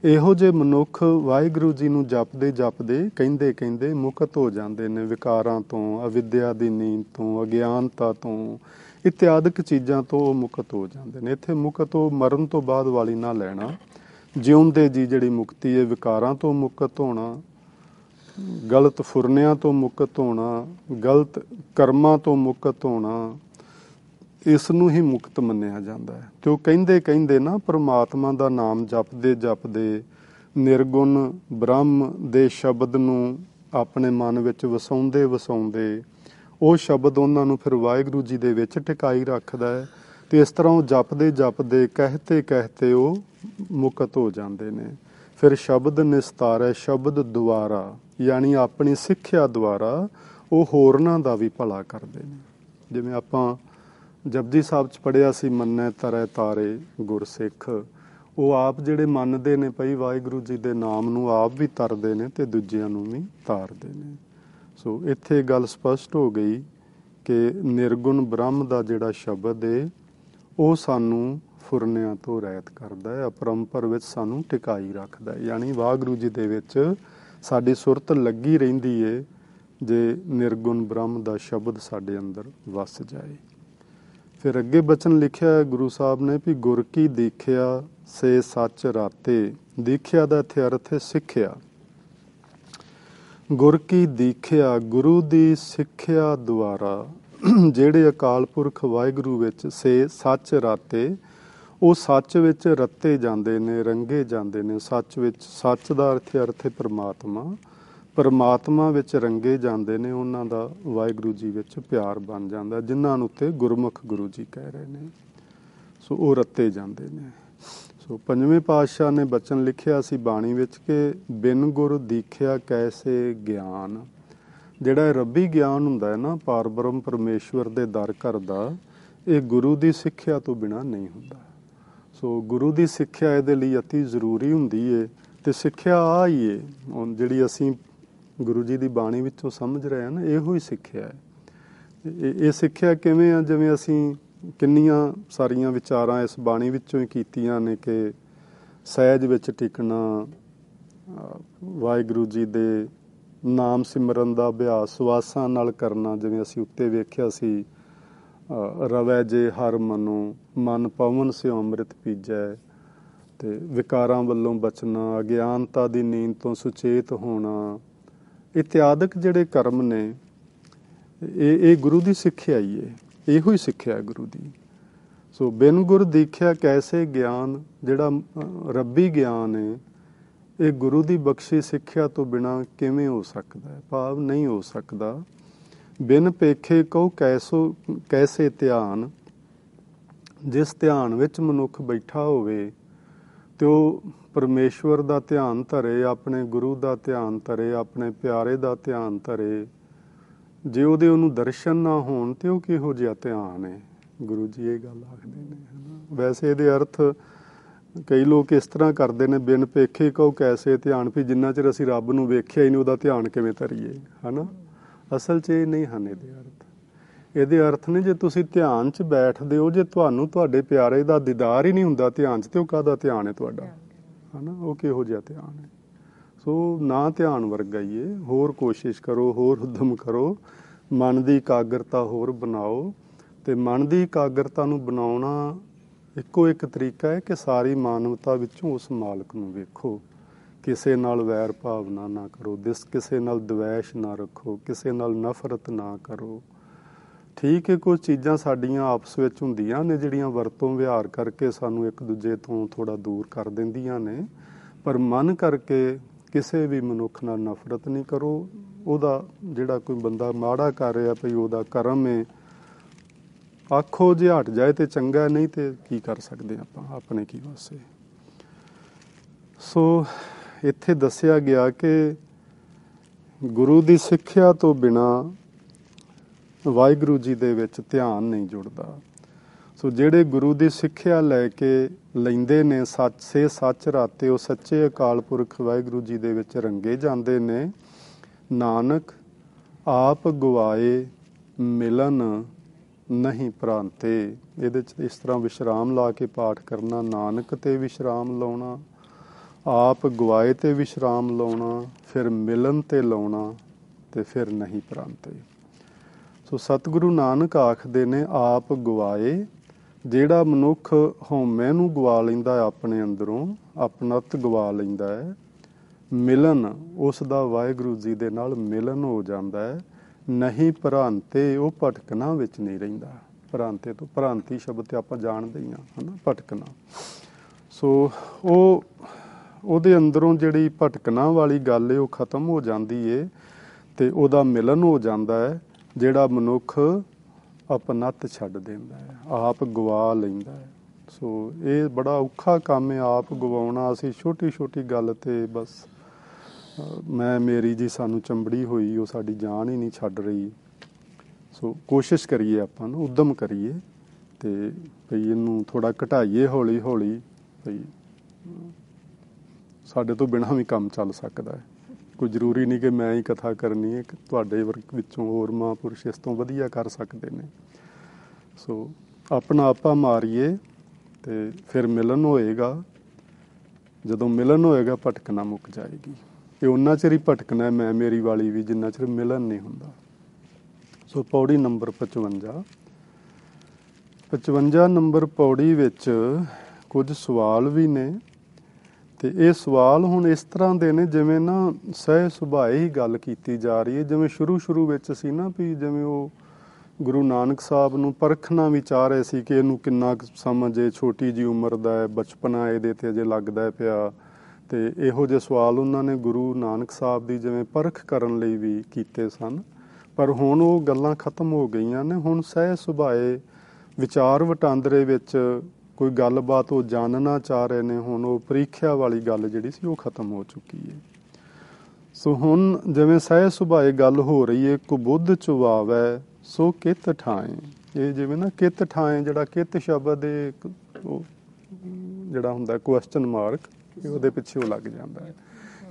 ਇਹੋ ਜਿਹੇ ਮਨੁੱਖ ਵਾਹਿਗੁਰੂ ਜੀ ਨੂੰ ਜਪਦੇ ਜਪਦੇ ਕਹਿੰਦੇ ਕਹਿੰਦੇ ਮੁਕਤ ਹੋ ਜਾਂਦੇ ਨੇ ਵਿਕਾਰਾਂ ਤੋਂ, ਅਵਿਦਿਆ ਦੀ ਨੀਂਦ ਤੋਂ, ਅਗਿਆਨਤਾ ਤੋਂ, ਇਤਿਆਦਿਕ ਚੀਜ਼ਾਂ ਤੋਂ ਉਹ ਮੁਕਤ ਹੋ ਜਾਂਦੇ ਨੇ। ਇੱਥੇ ਮੁਕਤ ਉਹ ਮਰਨ ਤੋਂ ਬਾਅਦ ਵਾਲੀ ਨਾ ਲੈਣਾ, ਜਿਉਂਦੇ ਜੀ ਜਿਹੜੀ ਮੁਕਤੀ ਹੈ, ਵਿਕਾਰਾਂ ਤੋਂ ਮੁਕਤ ਹੋਣਾ, ਗਲਤ ਫੁਰਨਿਆਂ ਤੋਂ ਮੁਕਤ ਹੋਣਾ, ਗਲਤ ਕਰਮਾਂ ਤੋਂ ਮੁਕਤ ਹੋਣਾ, ਇਸ ਨੂੰ ਹੀ ਮੁਕਤ ਮੰਨਿਆ ਜਾਂਦਾ ਹੈ। ਤੇ ਉਹ ਕਹਿੰਦੇ ਨਾ ਪਰਮਾਤਮਾ ਦਾ ਨਾਮ ਜਪਦੇ ਜਪਦੇ ਨਿਰਗੁਣ ਬ੍ਰਹਮ ਦੇ ਸ਼ਬਦ ਨੂੰ ਆਪਣੇ ਮਨ ਵਿੱਚ ਵਸਾਉਂਦੇ ਵਸਾਉਂਦੇ ਉਹ ਸ਼ਬਦ ਉਹਨਾਂ ਨੂੰ ਫਿਰ ਵਾਹਿਗੁਰੂ ਜੀ ਦੇ ਵਿੱਚ ਟਿਕਾਈ ਰੱਖਦਾ ਹੈ। ਤੇ ਇਸ ਤਰ੍ਹਾਂ ਉਹ ਜਪਦੇ ਜਪਦੇ ਕਹਿਤੇ ਕਹਿਤੇ ਉਹ ਮੁਕਤ ਹੋ ਜਾਂਦੇ ਨੇ। ਫਿਰ ਸ਼ਬਦ ਨਿਸਤਾਰੈ, ਸ਼ਬਦ ਦੁਆਰਾ ਯਾਨੀ ਆਪਣੀ ਸਿੱਖਿਆ ਦੁਆਰਾ ਉਹ ਹੋਰਨਾਂ ਦਾ ਵੀ ਭਲਾ ਕਰਦੇ ਨੇ। ਜਿਵੇਂ ਆਪਾਂ ਜਪਜੀ ਸਾਹਿਬ 'ਚ ਪੜ੍ਹਿਆ ਸੀ, ਮੰਨੈ ਤਰੈ ਤਾਰੇ ਗੁਰਸਿੱਖ, ਉਹ ਆਪ ਜਿਹੜੇ ਮੰਨਦੇ ਨੇ ਭਾਈ ਵਾਹਿਗੁਰੂ ਜੀ ਦੇ ਨਾਮ ਨੂੰ ਆਪ ਵੀ ਤਰਦੇ ਨੇ ਤੇ ਦੂਜਿਆਂ ਨੂੰ ਵੀ ਤਾਰਦੇ ਨੇ। ਸੋ ਇੱਥੇ ਗੱਲ ਸਪਸ਼ਟ ਹੋ ਗਈ ਕਿ ਨਿਰਗੁਣ ਬ੍ਰਹਮ ਦਾ ਜਿਹੜਾ ਸ਼ਬਦ ਹੈ ਉਹ ਸਾਨੂੰ ਫੁਰਨਿਆਂ ਤੋਂ ਰਹਿਤ ਕਰਦਾ ਹੈ, ਅਪਰੰਪਰ ਵਿੱਚ ਸਾਨੂੰ ਟਿਕਾਈ ਰੱਖਦਾ ਹੈ। ਯਾਨੀ ਵਾਹਿਗੁਰੂ ਜੀ ਦੇ ਵਿੱਚ ਸਾਡੀ ਸੁਰਤ ਲੱਗੀ ਰਹਿੰਦੀ ਹੈ ਜੇ ਨਿਰਗੁਣ ਬ੍ਰਹਮ ਦਾ ਸ਼ਬਦ ਸਾਡੇ ਅੰਦਰ ਵਸ ਜਾਏ। ਫਿਰ ਅੱਗੇ ਬਚਨ ਲਿਖਿਆ ਹੈ ਗੁਰੂ ਸਾਹਿਬ ਨੇ ਵੀ ਗੁਰ ਕੀ ਦੀਖਿਆ ਸੇ ਸੱਚ ਰਾਤੇ। ਦੀਖਿਆ ਦਾ ਇੱਥੇ ਅਰਥ ਹੈ ਸਿੱਖਿਆ। ਗੁਰ ਕੀ ਦੀਖਿਆ, ਗੁਰੂ ਦੀ ਸਿੱਖਿਆ ਦੁਆਰਾ ਜਿਹੜੇ ਅਕਾਲ ਪੁਰਖ ਵਾਹਿਗੁਰੂ ਵਿੱਚ ਸੇ ਸੱਚ ਰਾਤੇ, ਉਹ ਸੱਚ ਵਿੱਚ ਰੱਤੇ ਜਾਂਦੇ ਨੇ, ਰੰਗੇ ਜਾਂਦੇ ਨੇ। ਸੱਚ ਵਿੱਚ, ਸੱਚ ਦਾ ਅਰਥ ਹੈ ਪਰਮਾਤਮਾ, ਪਰਮਾਤਮਾ ਵਿੱਚ ਰੰਗੇ ਜਾਂਦੇ ਨੇ। ਉਹਨਾਂ ਦਾ ਵਾਹਿਗੁਰੂ ਜੀ ਵਿੱਚ ਪਿਆਰ ਬਣ ਜਾਂਦਾ, ਜਿਨ੍ਹਾਂ ਨੂੰ ਉੱਤੇ ਗੁਰਮੁਖ ਗੁਰੂ ਜੀ ਕਹਿ ਰਹੇ ਨੇ। ਸੋ ਉਹ ਰੱਤੇ ਜਾਂਦੇ ਨੇ। ਸੋ ਪੰਜਵੇਂ ਪਾਤਸ਼ਾਹ ਨੇ ਬਚਨ ਲਿਖਿਆ ਸੀ ਬਾਣੀ ਵਿੱਚ ਕਿ ਬਿਨ ਗੁਰ ਦੀਖਿਆ ਕੈਸੇ ਗਿਆਨ। ਜਿਹੜਾ ਰੱਬੀ ਗਿਆਨ ਹੁੰਦਾ ਹੈ ਨਾ, ਪਾਰਬ੍ਰਹਮ ਪਰਮੇਸ਼ਵਰ ਦੇ ਦਰ ਘਰ ਦਾ, ਇਹ ਗੁਰੂ ਦੀ ਸਿੱਖਿਆ ਤੋਂ ਬਿਨਾਂ ਨਹੀਂ ਹੁੰਦਾ। ਸੋ ਗੁਰੂ ਦੀ ਸਿੱਖਿਆ ਇਹਦੇ ਲਈ ਅਤੀ ਜ਼ਰੂਰੀ ਹੁੰਦੀ ਹੈ। ਤੇ ਸਿੱਖਿਆ ਆ ਹੀ ਹੈ ਹੁਣ ਜਿਹੜੀ ਅਸੀਂ ਗੁਰੂ ਜੀ ਦੀ ਬਾਣੀ ਵਿੱਚੋਂ ਸਮਝ ਰਹੇ ਹਾਂ ਨਾ, ਇਹੋ ਹੀ ਸਿੱਖਿਆ ਹੈ। ਇਹ ਸਿੱਖਿਆ ਕਿਵੇਂ ਆ? ਜਿਵੇਂ ਅਸੀਂ ਕਿੰਨੀਆਂ ਸਾਰੀਆਂ ਵਿਚਾਰਾਂ ਇਸ ਬਾਣੀ ਵਿੱਚੋਂ ਹੀ ਕੀਤੀਆਂ ਨੇ ਕਿ ਸਹਿਜ ਵਿੱਚ ਟਿਕਣਾ, ਵਾਹਿਗੁਰੂ ਜੀ ਦੇ ਨਾਮ ਸਿਮਰਨ ਦਾ ਅਭਿਆਸ ਸਵਾਸਾਂ ਨਾਲ ਕਰਨਾ। ਜਿਵੇਂ ਅਸੀਂ ਉੱਤੇ ਵੇਖਿਆ ਸੀ, ਰਵੈ ਜੇ ਹਰ ਮਨੋ, ਮਨ ਪਵਨ ਸਿਉ ਅੰਮ੍ਰਿਤ ਪੀਜੈ। ਤੇ ਵਿਕਾਰਾਂ ਵੱਲੋਂ ਬਚਣਾ, ਅਗਿਆਨਤਾ ਦੀ ਨੀਂਦ ਤੋਂ ਸੁਚੇਤ ਹੋਣਾ, ਇਤਿਆਦਿਕ ਜਿਹੜੇ ਕਰਮ ਨੇ ਇਹ ਗੁਰੂ ਦੀ ਸਿੱਖਿਆ ਹੀ ਹੈ। ਇਹੋ ਹੀ ਸਿੱਖਿਆ ਹੈ ਗੁਰੂ ਦੀ। ਸੋ ਬਿਨ ਗੁਰ ਦੀਖਿਆ ਕੈਸੇ ਗਿਆਨ, ਜਿਹੜਾ ਰੱਬੀ ਗਿਆਨ ਹੈ ਇਹ ਗੁਰੂ ਦੀ ਬਖਸ਼ੀ ਸਿੱਖਿਆ ਤੋਂ ਬਿਨਾਂ ਕਿਵੇਂ ਹੋ ਸਕਦਾ ਹੈ? ਭਾਵ ਨਹੀਂ ਹੋ ਸਕਦਾ। ਬਿਨ ਪੇਖੇ ਕਹੋ ਕੈਸੇ ਧਿਆਨ। ਜਿਸ ਧਿਆਨ ਵਿੱਚ ਮਨੁੱਖ ਬੈਠਾ ਹੋਵੇ ਤੇ ਉਹ ਪਰਮੇਸ਼ਵਰ ਦਾ ਧਿਆਨ ਧਰੇ, ਆਪਣੇ ਗੁਰੂ ਦਾ ਧਿਆਨ ਧਰੇ, ਆਪਣੇ ਪਿਆਰੇ ਦਾ ਧਿਆਨ ਧਰੇ, ਜੇ ਉਹਨੂੰ ਦਰਸ਼ਨ ਨਾ ਹੋਣ ਤੇ ਉਹ ਕਿਹੋ ਜਿਹਾ ਧਿਆਨ ਹੈ? ਗੁਰੂ ਜੀ ਇਹ ਗੱਲ ਆਖਦੇ ਨੇ। ਵੈਸੇ ਇਹਦੇ ਅਰਥ ਕਈ ਲੋਕ ਇਸ ਤਰ੍ਹਾਂ ਕਰਦੇ ਨੇ, ਬਿਨ ਪੇਖੇ ਕਹੋ ਕੈਸੇ ਧਿਆਨ, ਵੀ ਜਿੰਨਾ ਚਿਰ ਅਸੀਂ ਰੱਬ ਨੂੰ ਵੇਖਿਆ ਹੀ ਨਹੀਂ ਉਹਦਾ ਧਿਆਨ ਕਿਵੇਂ ਧਰੀਏ, ਹੈ ਨਾ। ਅਸਲ 'ਚ ਇਹ ਨਹੀਂ ਹਨ ਇਹਦੇ ਅਰਥ। ਇਹਦੇ ਅਰਥ ਨੇ ਜੇ ਤੁਸੀਂ ਧਿਆਨ 'ਚ ਬੈਠਦੇ ਹੋ, ਜੇ ਤੁਹਾਨੂੰ ਤੁਹਾਡੇ ਪਿਆਰੇ ਦਾ ਦੀਦਾਰ ਹੀ ਨਹੀਂ ਹੁੰਦਾ ਧਿਆਨ 'ਚ, ਤੇ ਉਹ ਕਾਹਦਾ ਧਿਆਨ ਹੈ ਤੁਹਾਡਾ, ਹੈ ਨਾ। ਉਹ ਕਿਹੋ ਜਿਹਾ ਧਿਆਨ ਹੈ? ਸੋ ਨਾ ਧਿਆਨ ਵਰਗਾ ਹੀ ਹੈ। ਹੋਰ ਕੋਸ਼ਿਸ਼ ਕਰੋ, ਹੋਰ ਉਦਮ ਕਰੋ, ਮਨ ਦੀ ਇਕਾਗਰਤਾ ਹੋਰ ਬਣਾਓ। ਤੇ ਮਨ ਦੀ ਇਕਾਗਰਤਾ ਨੂੰ ਬਣਾਉਣਾ ਇੱਕੋ ਇੱਕ ਤਰੀਕਾ ਹੈ ਕਿ ਸਾਰੀ ਮਾਨਵਤਾ ਵਿੱਚੋਂ ਉਸ ਮਾਲਕ ਨੂੰ ਵੇਖੋ। ਕਿਸੇ ਨਾਲ ਵੈਰ ਭਾਵਨਾ ਨਾ ਕਰੋ, ਕਿਸੇ ਨਾਲ ਦਵੈਸ਼ ਨਾ ਰੱਖੋ, ਕਿਸੇ ਨਾਲ ਨਫ਼ਰਤ ਨਾ ਕਰੋ। ਠੀਕ ਹੈ, ਕੁਝ ਚੀਜ਼ਾਂ ਸਾਡੀਆਂ ਆਪਸ ਵਿੱਚ ਹੁੰਦੀਆਂ ਨੇ ਜਿਹੜੀਆਂ ਵਰਤੋਂ ਵਿਹਾਰ ਕਰਕੇ ਸਾਨੂੰ ਇੱਕ ਦੂਜੇ ਤੋਂ ਥੋੜ੍ਹਾ ਦੂਰ ਕਰ ਦਿੰਦੀਆਂ ਨੇ, ਪਰ ਮਨ ਕਰਕੇ ਕਿਸੇ ਵੀ ਮਨੁੱਖ ਨਾਲ ਨਫ਼ਰਤ ਨਹੀਂ ਕਰੋ। ਉਹਦਾ ਜਿਹੜਾ ਕੋਈ ਬੰਦਾ ਮਾੜਾ ਕਰ ਰਿਹਾ ਭਈ ਉਹਦਾ ਕਰਮ ਹੈ, ਆਖੋ ਜੇ ਹਟ ਜਾਏ ਤੇ ਚੰਗਾ, ਨਹੀਂ ਤੇ ਕੀ ਕਰ ਸਕਦੇ ਆਪਾਂ, ਆਪਣੇ ਕੀ ਵਾਸਤੇ। ਸੋ ਇੱਥੇ ਦੱਸਿਆ ਗਿਆ ਕਿ ਗੁਰੂ ਦੀ ਸਿੱਖਿਆ ਤੋਂ ਬਿਨਾਂ ਵਾਹਿਗੁਰੂ ਜੀ ਦੇ ਵਿੱਚ ਧਿਆਨ ਨਹੀਂ ਜੁੜਦਾ। ਸੋ ਜਿਹੜੇ ਗੁਰੂ ਦੀ ਸਿੱਖਿਆ ਲੈ ਕੇ ਲੈਂਦੇ ਨੇ, ਸੱਚ ਰਾਤੇ, ਉਹ ਸੱਚੇ ਅਕਾਲ ਪੁਰਖ ਵਾਹਿਗੁਰੂ ਜੀ ਦੇ ਵਿੱਚ ਰੰਗੇ ਜਾਂਦੇ ਨੇ। ਨਾਨਕ ਆਪ ਗਵਾਏ ਮਿਲਨ ਨਹੀਂ ਭਰਾਂਤੇ। ਇਹਦੇ 'ਚ ਇਸ ਤਰ੍ਹਾਂ ਵਿਸ਼ਰਾਮ ਲਾ ਕੇ ਪਾਠ ਕਰਨਾ, ਨਾਨਕ ਤੇ ਵਿਸ਼ਰਾਮ ਲਾਉਣਾ, ਆਪ ਗਵਾਏ ਤੇ ਵਿਸ਼ਰਾਮ ਲਾਉਣਾ, ਫਿਰ ਮਿਲਨ ਤੇ ਲਾਉਣਾ, ਤੇ ਫਿਰ ਨਹੀਂ ਭਰਾਂਤੇ। ਸੋ ਸਤਿਗੁਰੂ ਨਾਨਕ ਆਖਦੇ ਨੇ, ਆਪ ਗਵਾਏ ਜਿਹੜਾ ਮਨੁੱਖ ਹਉਮੈ ਨੂੰ ਗਵਾ ਲੈਂਦਾ ਹੈ, ਆਪਣੇ ਅੰਦਰੋਂ ਆਪਣਤ ਗਵਾ ਲੈਂਦਾ ਹੈ, ਮਿਲਨ ਉਸ ਦਾ ਵਾਹਿਗੁਰੂ ਜੀ ਦੇ ਨਾਲ ਮਿਲਨ ਹੋ ਜਾਂਦਾ ਹੈ। ਨਹੀਂ ਭਰਾਂਤੇ, ਉਹ ਭਟਕਣਾ ਵਿੱਚ ਨਹੀਂ ਰਹਿੰਦਾ। ਭਰਾਂਤੇ ਤੋਂ ਭਰਾਂਤੀ ਸ਼ਬਦ ਤੇ ਆਪਾਂ ਜਾਣਦੇ ਹੀ ਹਾਂ, ਹੈ ਨਾ, ਭਟਕਣਾ। ਸੋ ਉਹਦੇ ਅੰਦਰੋਂ ਜਿਹੜੀ ਭਟਕਣਾ ਵਾਲੀ ਗੱਲ ਹੈ ਉਹ ਖਤਮ ਹੋ ਜਾਂਦੀ ਏ ਤੇ ਉਹਦਾ ਮਿਲਨ ਹੋ ਜਾਂਦਾ ਹੈ। ਜਿਹੜਾ ਮਨੁੱਖ ਆਪਣੱਤ ਛੱਡ ਦਿੰਦਾ ਹੈ, ਆਪ ਗਵਾ ਲੈਂਦਾ ਹੈ। ਸੋ ਇਹ ਬੜਾ ਔਖਾ ਕੰਮ ਹੈ ਆਪ ਗਵਾਉਣਾ। ਅਸੀਂ ਛੋਟੀ ਛੋਟੀ ਗੱਲ ਤੇ ਬਸ ਮੈਂ ਮੇਰੀ ਜੀ ਸਾਨੂੰ ਚੰਬੜੀ ਹੋਈ, ਉਹ ਸਾਡੀ ਜਾਨ ਹੀ ਨਹੀਂ ਛੱਡ ਰਹੀ। ਸੋ ਕੋਸ਼ਿਸ਼ ਕਰੀਏ ਆਪਾਂ ਨੂੰ, ਉੱਦਮ ਕਰੀਏ ਤੇ ਭਈ ਇਹਨੂੰ ਥੋੜ੍ਹਾ ਘਟਾਈਏ ਹੌਲੀ ਹੌਲੀ। ਭਈ ਸਾਡੇ ਤੋਂ ਬਿਨਾਂ ਵੀ ਕੰਮ ਚੱਲ ਸਕਦਾ ਹੈ। ਕੋਈ ਜ਼ਰੂਰੀ ਨਹੀਂ ਕਿ ਮੈਂ ਹੀ ਕਥਾ ਕਰਨੀ ਹੈ, ਤੁਹਾਡੇ ਵਰਗ ਵਿੱਚੋਂ ਹੋਰ ਮਹਾਂਪੁਰਸ਼ ਇਸ ਤੋਂ ਵਧੀਆ ਕਰ ਸਕਦੇ ਨੇ। ਸੋ ਆਪਣਾ ਆਪਾ ਮਾਰੀਏ ਤੇ ਫਿਰ ਮਿਲਨ ਹੋਏਗਾ। ਜਦੋਂ ਮਿਲਨ ਹੋਏਗਾ ਭਟਕਣਾ ਮੁੱਕ ਜਾਏਗੀ। ਇਹ ਉਹਨਾਂ ਚਿਰ ਹੀ ਭਟਕਣਾ ਹੈ ਮੈਂ ਮੇਰੀ ਵਾਲੀ ਵੀ, ਜਿੰਨਾ ਚਿਰ ਮਿਲਨ ਨਹੀਂ ਹੁੰਦਾ। ਸੋ ਪੌੜੀ ਨੰਬਰ 55। 55 ਨੰਬਰ ਪੌੜੀ ਵਿੱਚ ਕੁਝ ਸਵਾਲ ਵੀ ਨੇ ਤੇ ਇਹ ਸਵਾਲ ਹੁਣ ਇਸ ਤਰ੍ਹਾਂ ਦੇ ਨੇ ਜਿਵੇਂ ਨਾ ਸਹਿ ਸੁਭਾਏ ਹੀ ਗੱਲ ਕੀਤੀ ਜਾ ਰਹੀ ਹੈ। ਜਿਵੇਂ ਸ਼ੁਰੂ ਵਿੱਚ ਸੀ ਨਾ ਵੀ ਜਿਵੇਂ ਉਹ ਗੁਰੂ ਨਾਨਕ ਸਾਹਿਬ ਨੂੰ ਪਰਖਣਾ ਵੀ ਚਾਹ ਰਹੇ ਸੀ ਕਿ ਇਹਨੂੰ ਕਿੰਨਾ ਕੁ ਸਮਝ ਹੈ, ਛੋਟੀ ਜਿਹੀ ਉਮਰ ਦਾ ਹੈ, ਬਚਪਨਾ ਇਹਦੇ ਤੇ ਅਜੇ ਲੱਗਦਾ ਪਿਆ। ਤੇ ਇਹੋ ਜਿਹੇ ਸਵਾਲ ਉਹਨਾਂ ਨੇ ਗੁਰੂ ਨਾਨਕ ਸਾਹਿਬ ਦੀ ਜਿਵੇਂ ਪਰਖ ਕਰਨ ਲਈ ਵੀ ਕੀਤੇ ਸਨ। ਪਰ ਹੁਣ ਉਹ ਗੱਲਾਂ ਖਤਮ ਹੋ ਗਈਆਂ ਨੇ। ਹੁਣ ਸਹਿ ਸੁਭਾਏ ਵਿਚਾਰ ਵਟਾਂਦਰੇ ਵਿੱਚ ਕੋਈ ਗੱਲਬਾਤ ਉਹ ਜਾਣਨਾ ਚਾਹ ਰਹੇ ਨੇ। ਹੁਣ ਉਹ ਪ੍ਰੀਖਿਆ ਵਾਲੀ ਗੱਲ ਜਿਹੜੀ ਸੀ ਉਹ ਖਤਮ ਹੋ ਚੁੱਕੀ ਹੈ। ਸੋ ਹੁਣ ਜਿਵੇਂ ਸਹਿ ਸੁਭਾਏ ਗੱਲ ਹੋ ਰਹੀ ਹੈ, ਕੁਬੁੱਧ ਚੁਵਾਵੈ ਸੋ ਕਿਤ ਠਾਏ। ਇਹ ਜਿਵੇਂ ਨਾ ਕਿਤ ਠਾਏ, ਜਿਹੜਾ ਕਿਤ ਸ਼ਬਦ ਉਹ ਜਿਹੜਾ ਹੁੰਦਾ ਕੁਐਸਚਨ ਮਾਰਕ, ਉਹਦੇ ਪਿੱਛੇ ਉਹ ਲੱਗ ਜਾਂਦਾ ਹੈ।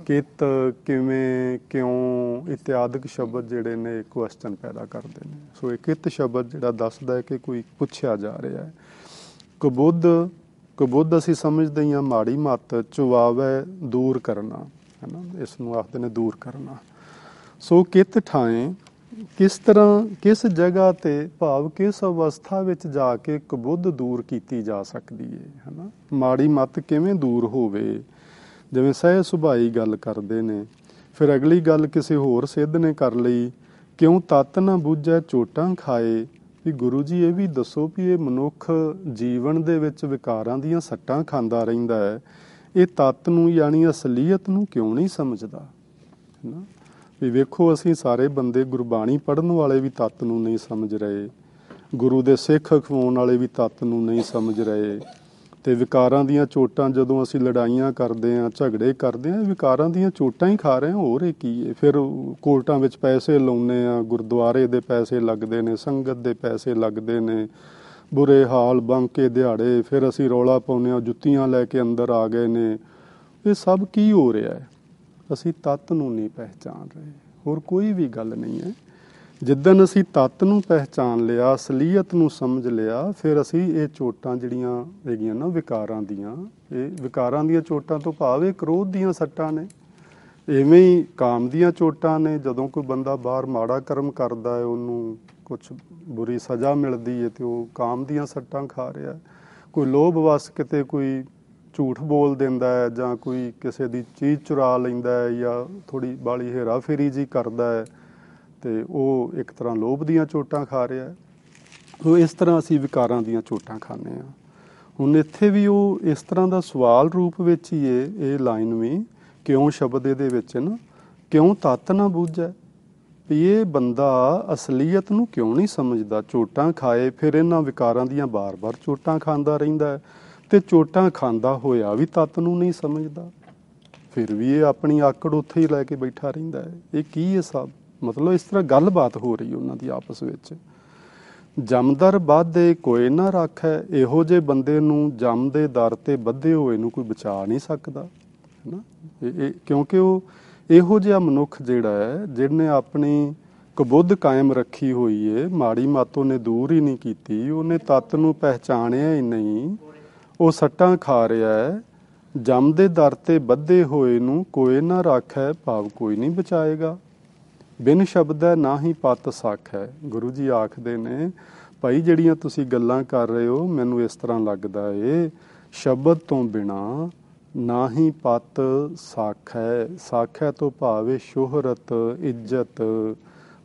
ਕਿਤ, ਕਿਵੇਂ, ਕਿਉਂ ਇਤਿਆਦਿਕ ਸ਼ਬਦ ਜਿਹੜੇ ਨੇ ਕੁਐਸਚਨ ਪੈਦਾ ਕਰਦੇ ਨੇ। ਸੋ ਇਹ ਕਿਤ ਸ਼ਬਦ ਜਿਹੜਾ ਦੱਸਦਾ ਹੈ ਕਿ ਕੋਈ ਪੁੱਛਿਆ ਜਾ ਰਿਹਾ ਹੈ। ਕੁਬੁੱਧ ਅਸੀਂ ਸਮਝਦੇ ਹਾਂ ਮਾੜੀ ਮੱਤ, ਚੁਵਾਵੈ ਦੂਰ ਕਰਨਾ, ਹੈ ਨਾ, ਇਸ ਨੂੰ ਆਖਦੇ ਨੇ ਦੂਰ ਕਰਨਾ। ਸੋ ਕਿਤ ਠਾਏ, ਕਿਸ ਤਰ੍ਹਾਂ, ਕਿਸ ਜਗ੍ਹਾ ਤੇ, ਭਾਵ ਕਿਸ ਅਵਸਥਾ ਵਿੱਚ ਜਾ ਕੇ ਕੁਬੁੱਧ ਦੂਰ ਕੀਤੀ ਜਾ ਸਕਦੀ ਹੈ ਨਾ। ਮਾੜੀ ਮੱਤ ਕਿਵੇਂ ਦੂਰ ਹੋਵੇ। ਜਿਵੇਂ ਸਹਿ ਸੁਭਾਈ ਗੱਲ ਕਰਦੇ ਨੇ। ਫਿਰ ਅਗਲੀ ਗੱਲ ਕਿਸੇ ਹੋਰ ਸਿੱਧ ਨੇ ਕਰ ਲਈ, ਕਿਉਂ ਤੱਤ ਨਾ ਬੁੱਝੈ ਚੋਟਾਂ ਖਾਏ। ਵੀ ਗੁਰੂ ਜੀ ਇਹ ਵੀ ਦੱਸੋ ਵੀ ਇਹ ਮਨੁੱਖ ਜੀਵਨ ਦੇ ਵਿੱਚ ਵਿਕਾਰਾਂ ਦੀਆਂ ਸੱਟਾਂ ਖਾਂਦਾ ਰਹਿੰਦਾ ਹੈ, ਇਹ ਤੱਤ ਨੂੰ ਯਾਨੀ ਅਸਲੀਅਤ ਨੂੰ ਕਿਉਂ ਨਹੀਂ ਸਮਝਦਾ, ਹੈ ਨਾ। ਵੀ ਵੇਖੋ ਅਸੀਂ ਸਾਰੇ ਬੰਦੇ ਗੁਰਬਾਣੀ ਪੜ੍ਹਨ ਵਾਲੇ ਵੀ ਤੱਤ ਨੂੰ ਨਹੀਂ ਸਮਝ ਰਹੇ, ਗੁਰੂ ਦੇ ਸਿੱਖ ਅਖਵਾਉਣ ਵਾਲੇ ਵੀ ਤੱਤ ਨੂੰ ਨਹੀਂ ਸਮਝ ਰਹੇ। ਤੇ ਵਿਕਾਰਾਂ ਦੀਆਂ ਚੋਟਾਂ, ਜਦੋਂ ਅਸੀਂ ਲੜਾਈਆਂ ਕਰਦੇ ਹਾਂ, ਝਗੜੇ ਕਰਦੇ ਹਾਂ, ਵਿਕਾਰਾਂ ਦੀਆਂ ਚੋਟਾਂ ਹੀ ਖਾ ਰਹੇ ਹਾਂ, ਹੋਰ ਇਹ ਕੀ ਹੈ। ਫਿਰ ਕੋਰਟਾਂ ਵਿੱਚ ਪੈਸੇ ਲਾਉਂਦੇ ਹਾਂ, ਗੁਰਦੁਆਰੇ ਦੇ ਪੈਸੇ ਲੱਗਦੇ ਨੇ, ਸੰਗਤ ਦੇ ਪੈਸੇ ਲੱਗਦੇ ਨੇ, ਬੁਰੇ ਹਾਲ ਬਾਂਕੇ ਦਿਹਾੜੇ। ਫਿਰ ਅਸੀਂ ਰੌਲਾ ਪਾਉਂਦੇ ਹਾਂ, ਜੁੱਤੀਆਂ ਲੈ ਕੇ ਅੰਦਰ ਆ ਗਏ ਨੇ। ਇਹ ਸਭ ਕੀ ਹੋ ਰਿਹਾ ਹੈ? ਅਸੀਂ ਤੱਤ ਨੂੰ ਨਹੀਂ ਪਹਿਚਾਨ ਰਹੇ, ਹੋਰ ਕੋਈ ਵੀ ਗੱਲ ਨਹੀਂ ਹੈ। ਜਿੱਦਣ ਅਸੀਂ ਤੱਤ ਨੂੰ ਪਹਿਚਾਨ ਲਿਆ, ਅਸਲੀਅਤ ਨੂੰ ਸਮਝ ਲਿਆ, ਫਿਰ ਅਸੀਂ ਇਹ ਚੋਟਾਂ ਜਿਹੜੀਆਂ ਹੈਗੀਆਂ ਨਾ ਵਿਕਾਰਾਂ ਦੀਆਂ, ਇਹ ਵਿਕਾਰਾਂ ਦੀਆਂ ਚੋਟਾਂ ਤੋਂ ਭਾਵ ਇਹ ਕ੍ਰੋਧ ਦੀਆਂ ਸੱਟਾਂ ਨੇ। ਇਵੇਂ ਹੀ ਕਾਮ ਦੀਆਂ ਚੋਟਾਂ ਨੇ। ਜਦੋਂ ਕੋਈ ਬੰਦਾ ਬਾਹਰ ਮਾੜਾ ਕਰਮ ਕਰਦਾ ਹੈ, ਉਹਨੂੰ ਕੁਛ ਬੁਰੀ ਸਜ਼ਾ ਮਿਲਦੀ ਹੈ ਤੇ ਉਹ ਕਾਮ ਦੀਆਂ ਸੱਟਾਂ ਖਾ ਰਿਹਾ। ਕੋਈ ਲੋਭ ਵਸ ਕਿਤੇ ਕੋਈ ਝੂਠ ਬੋਲ ਦਿੰਦਾ ਹੈ, ਜਾਂ ਕੋਈ ਕਿਸੇ ਦੀ ਚੀਜ਼ ਚੁਰਾ ਲੈਂਦਾ ਹੈ, ਜਾਂ ਥੋੜ੍ਹੀ ਬਾਹਲੀ ਹੇਰਾ ਫੇਰੀ ਜੀ ਕਰਦਾ ਹੈ, ਤੇ ਉਹ ਇੱਕ ਤਰ੍ਹਾਂ ਲੋਭ ਦੀਆਂ ਚੋਟਾਂ ਖਾ ਰਿਹਾ। ਸੋ ਇਸ ਤਰ੍ਹਾਂ ਅਸੀਂ ਵਿਕਾਰਾਂ ਦੀਆਂ ਚੋਟਾਂ ਖਾਂਦੇ ਹਾਂ। ਹੁਣ ਇੱਥੇ ਵੀ ਉਹ ਇਸ ਤਰ੍ਹਾਂ ਦਾ ਸਵਾਲ ਰੂਪ ਵਿੱਚ ਹੀ ਇਹ ਲਾਈਨ ਵੀ, ਕਿਉਂ ਸ਼ਬਦ ਇਹਦੇ ਵਿੱਚ ਨਾ, ਕਿਉਂ ਤੱਤ ਨਾ ਬੁੱਝੈ। ਵੀ ਇਹ ਬੰਦਾ ਅਸਲੀਅਤ ਨੂੰ ਕਿਉਂ ਨਹੀਂ ਸਮਝਦਾ, ਚੋਟਾਂ ਖਾਏ, ਫਿਰ ਇਹਨਾਂ ਵਿਕਾਰਾਂ ਦੀਆਂ ਬਾਰ-ਬਾਰ ਚੋਟਾਂ ਖਾਂਦਾ ਰਹਿੰਦਾ ਹੈ, ਤੇ ਚੋਟਾਂ ਖਾਂਦਾ ਹੋਇਆ ਵੀ ਤੱਤ ਨੂੰ ਨਹੀਂ ਸਮਝਦਾ। ਫਿਰ ਵੀ ਇਹ ਆਪਣੀ ਆਕੜ ਉੱਥੇ ਹੀ ਲੈ ਕੇ ਬੈਠਾ ਰਹਿੰਦਾ ਹੈ। ਇਹ ਕੀ ਹੈ ਸਭ? ਮਤਲਬ ਇਸ ਤਰ੍ਹਾਂ ਗੱਲਬਾਤ ਹੋ ਰਹੀ ਉਹਨਾਂ ਦੀ ਆਪਸ ਵਿੱਚ। ਜਮਦਰ ਬਾਧੇ ਕੋਇ ਨਾ ਰਾਖੈ। ਇਹੋ ਜਿਹੇ ਬੰਦੇ ਨੂੰ ਜਮ ਦੇ ਦਰ ਤੇ ਬੱਧੇ ਹੋਏ ਨੂੰ ਕੋਈ ਬਚਾ ਨਹੀਂ ਸਕਦਾ, ਹੈ ਨਾ। ਕਿਉਂਕਿ ਉਹ ਇਹੋ ਜਿਹਾ ਮਨੁੱਖ ਜਿਹੜਾ ਹੈ, ਜਿਹਨੇ ਆਪਣੀ ਕੁਬੁੱਧ ਕਾਇਮ ਰੱਖੀ ਹੋਈ ਹੈ, ਮਾੜੀ ਮੱਤ ਉਹਨੇ ਦੂਰ ਹੀ ਨਹੀਂ ਕੀਤੀ, ਉਹਨੇ ਤੱਤ ਨੂੰ ਪਹਿਚਾਣਿਆ ਹੀ ਨਹੀਂ, ਉਹ ਸੱਟਾਂ ਖਾ ਰਿਹਾ ਹੈ। ਜਮ ਦੇ ਦਰ ਤੇ ਬੱਧੇ ਹੋਏ ਨੂੰ ਕੋਈ ਨਾ ਰਾਖੈ, ਭਾਵ ਕੋਈ ਨਹੀਂ ਬਚਾਏਗਾ। ਬਿਨ ਸ਼ਬਦ ਹੈ ਨਾ ਹੀ ਪਤ ਸੱਖ ਹੈ। ਗੁਰੂ ਜੀ ਆਖਦੇ ਨੇ ਭਾਈ ਜਿਹੜੀਆਂ ਤੁਸੀਂ ਗੱਲਾਂ ਕਰ ਰਹੇ ਹੋ ਮੈਨੂੰ ਇਸ ਤਰ੍ਹਾਂ ਲੱਗਦਾ ਏ ਸ਼ਬਦ ਤੋਂ ਬਿਨਾ ਨਾ ਹੀ ਪਤ ਸੱਖ ਹੈ। ਸੱਖ ਹੈ ਤੋਂ ਭਾਵੇਂ ਸ਼ੋਹਰਤ, ਇੱਜ਼ਤ,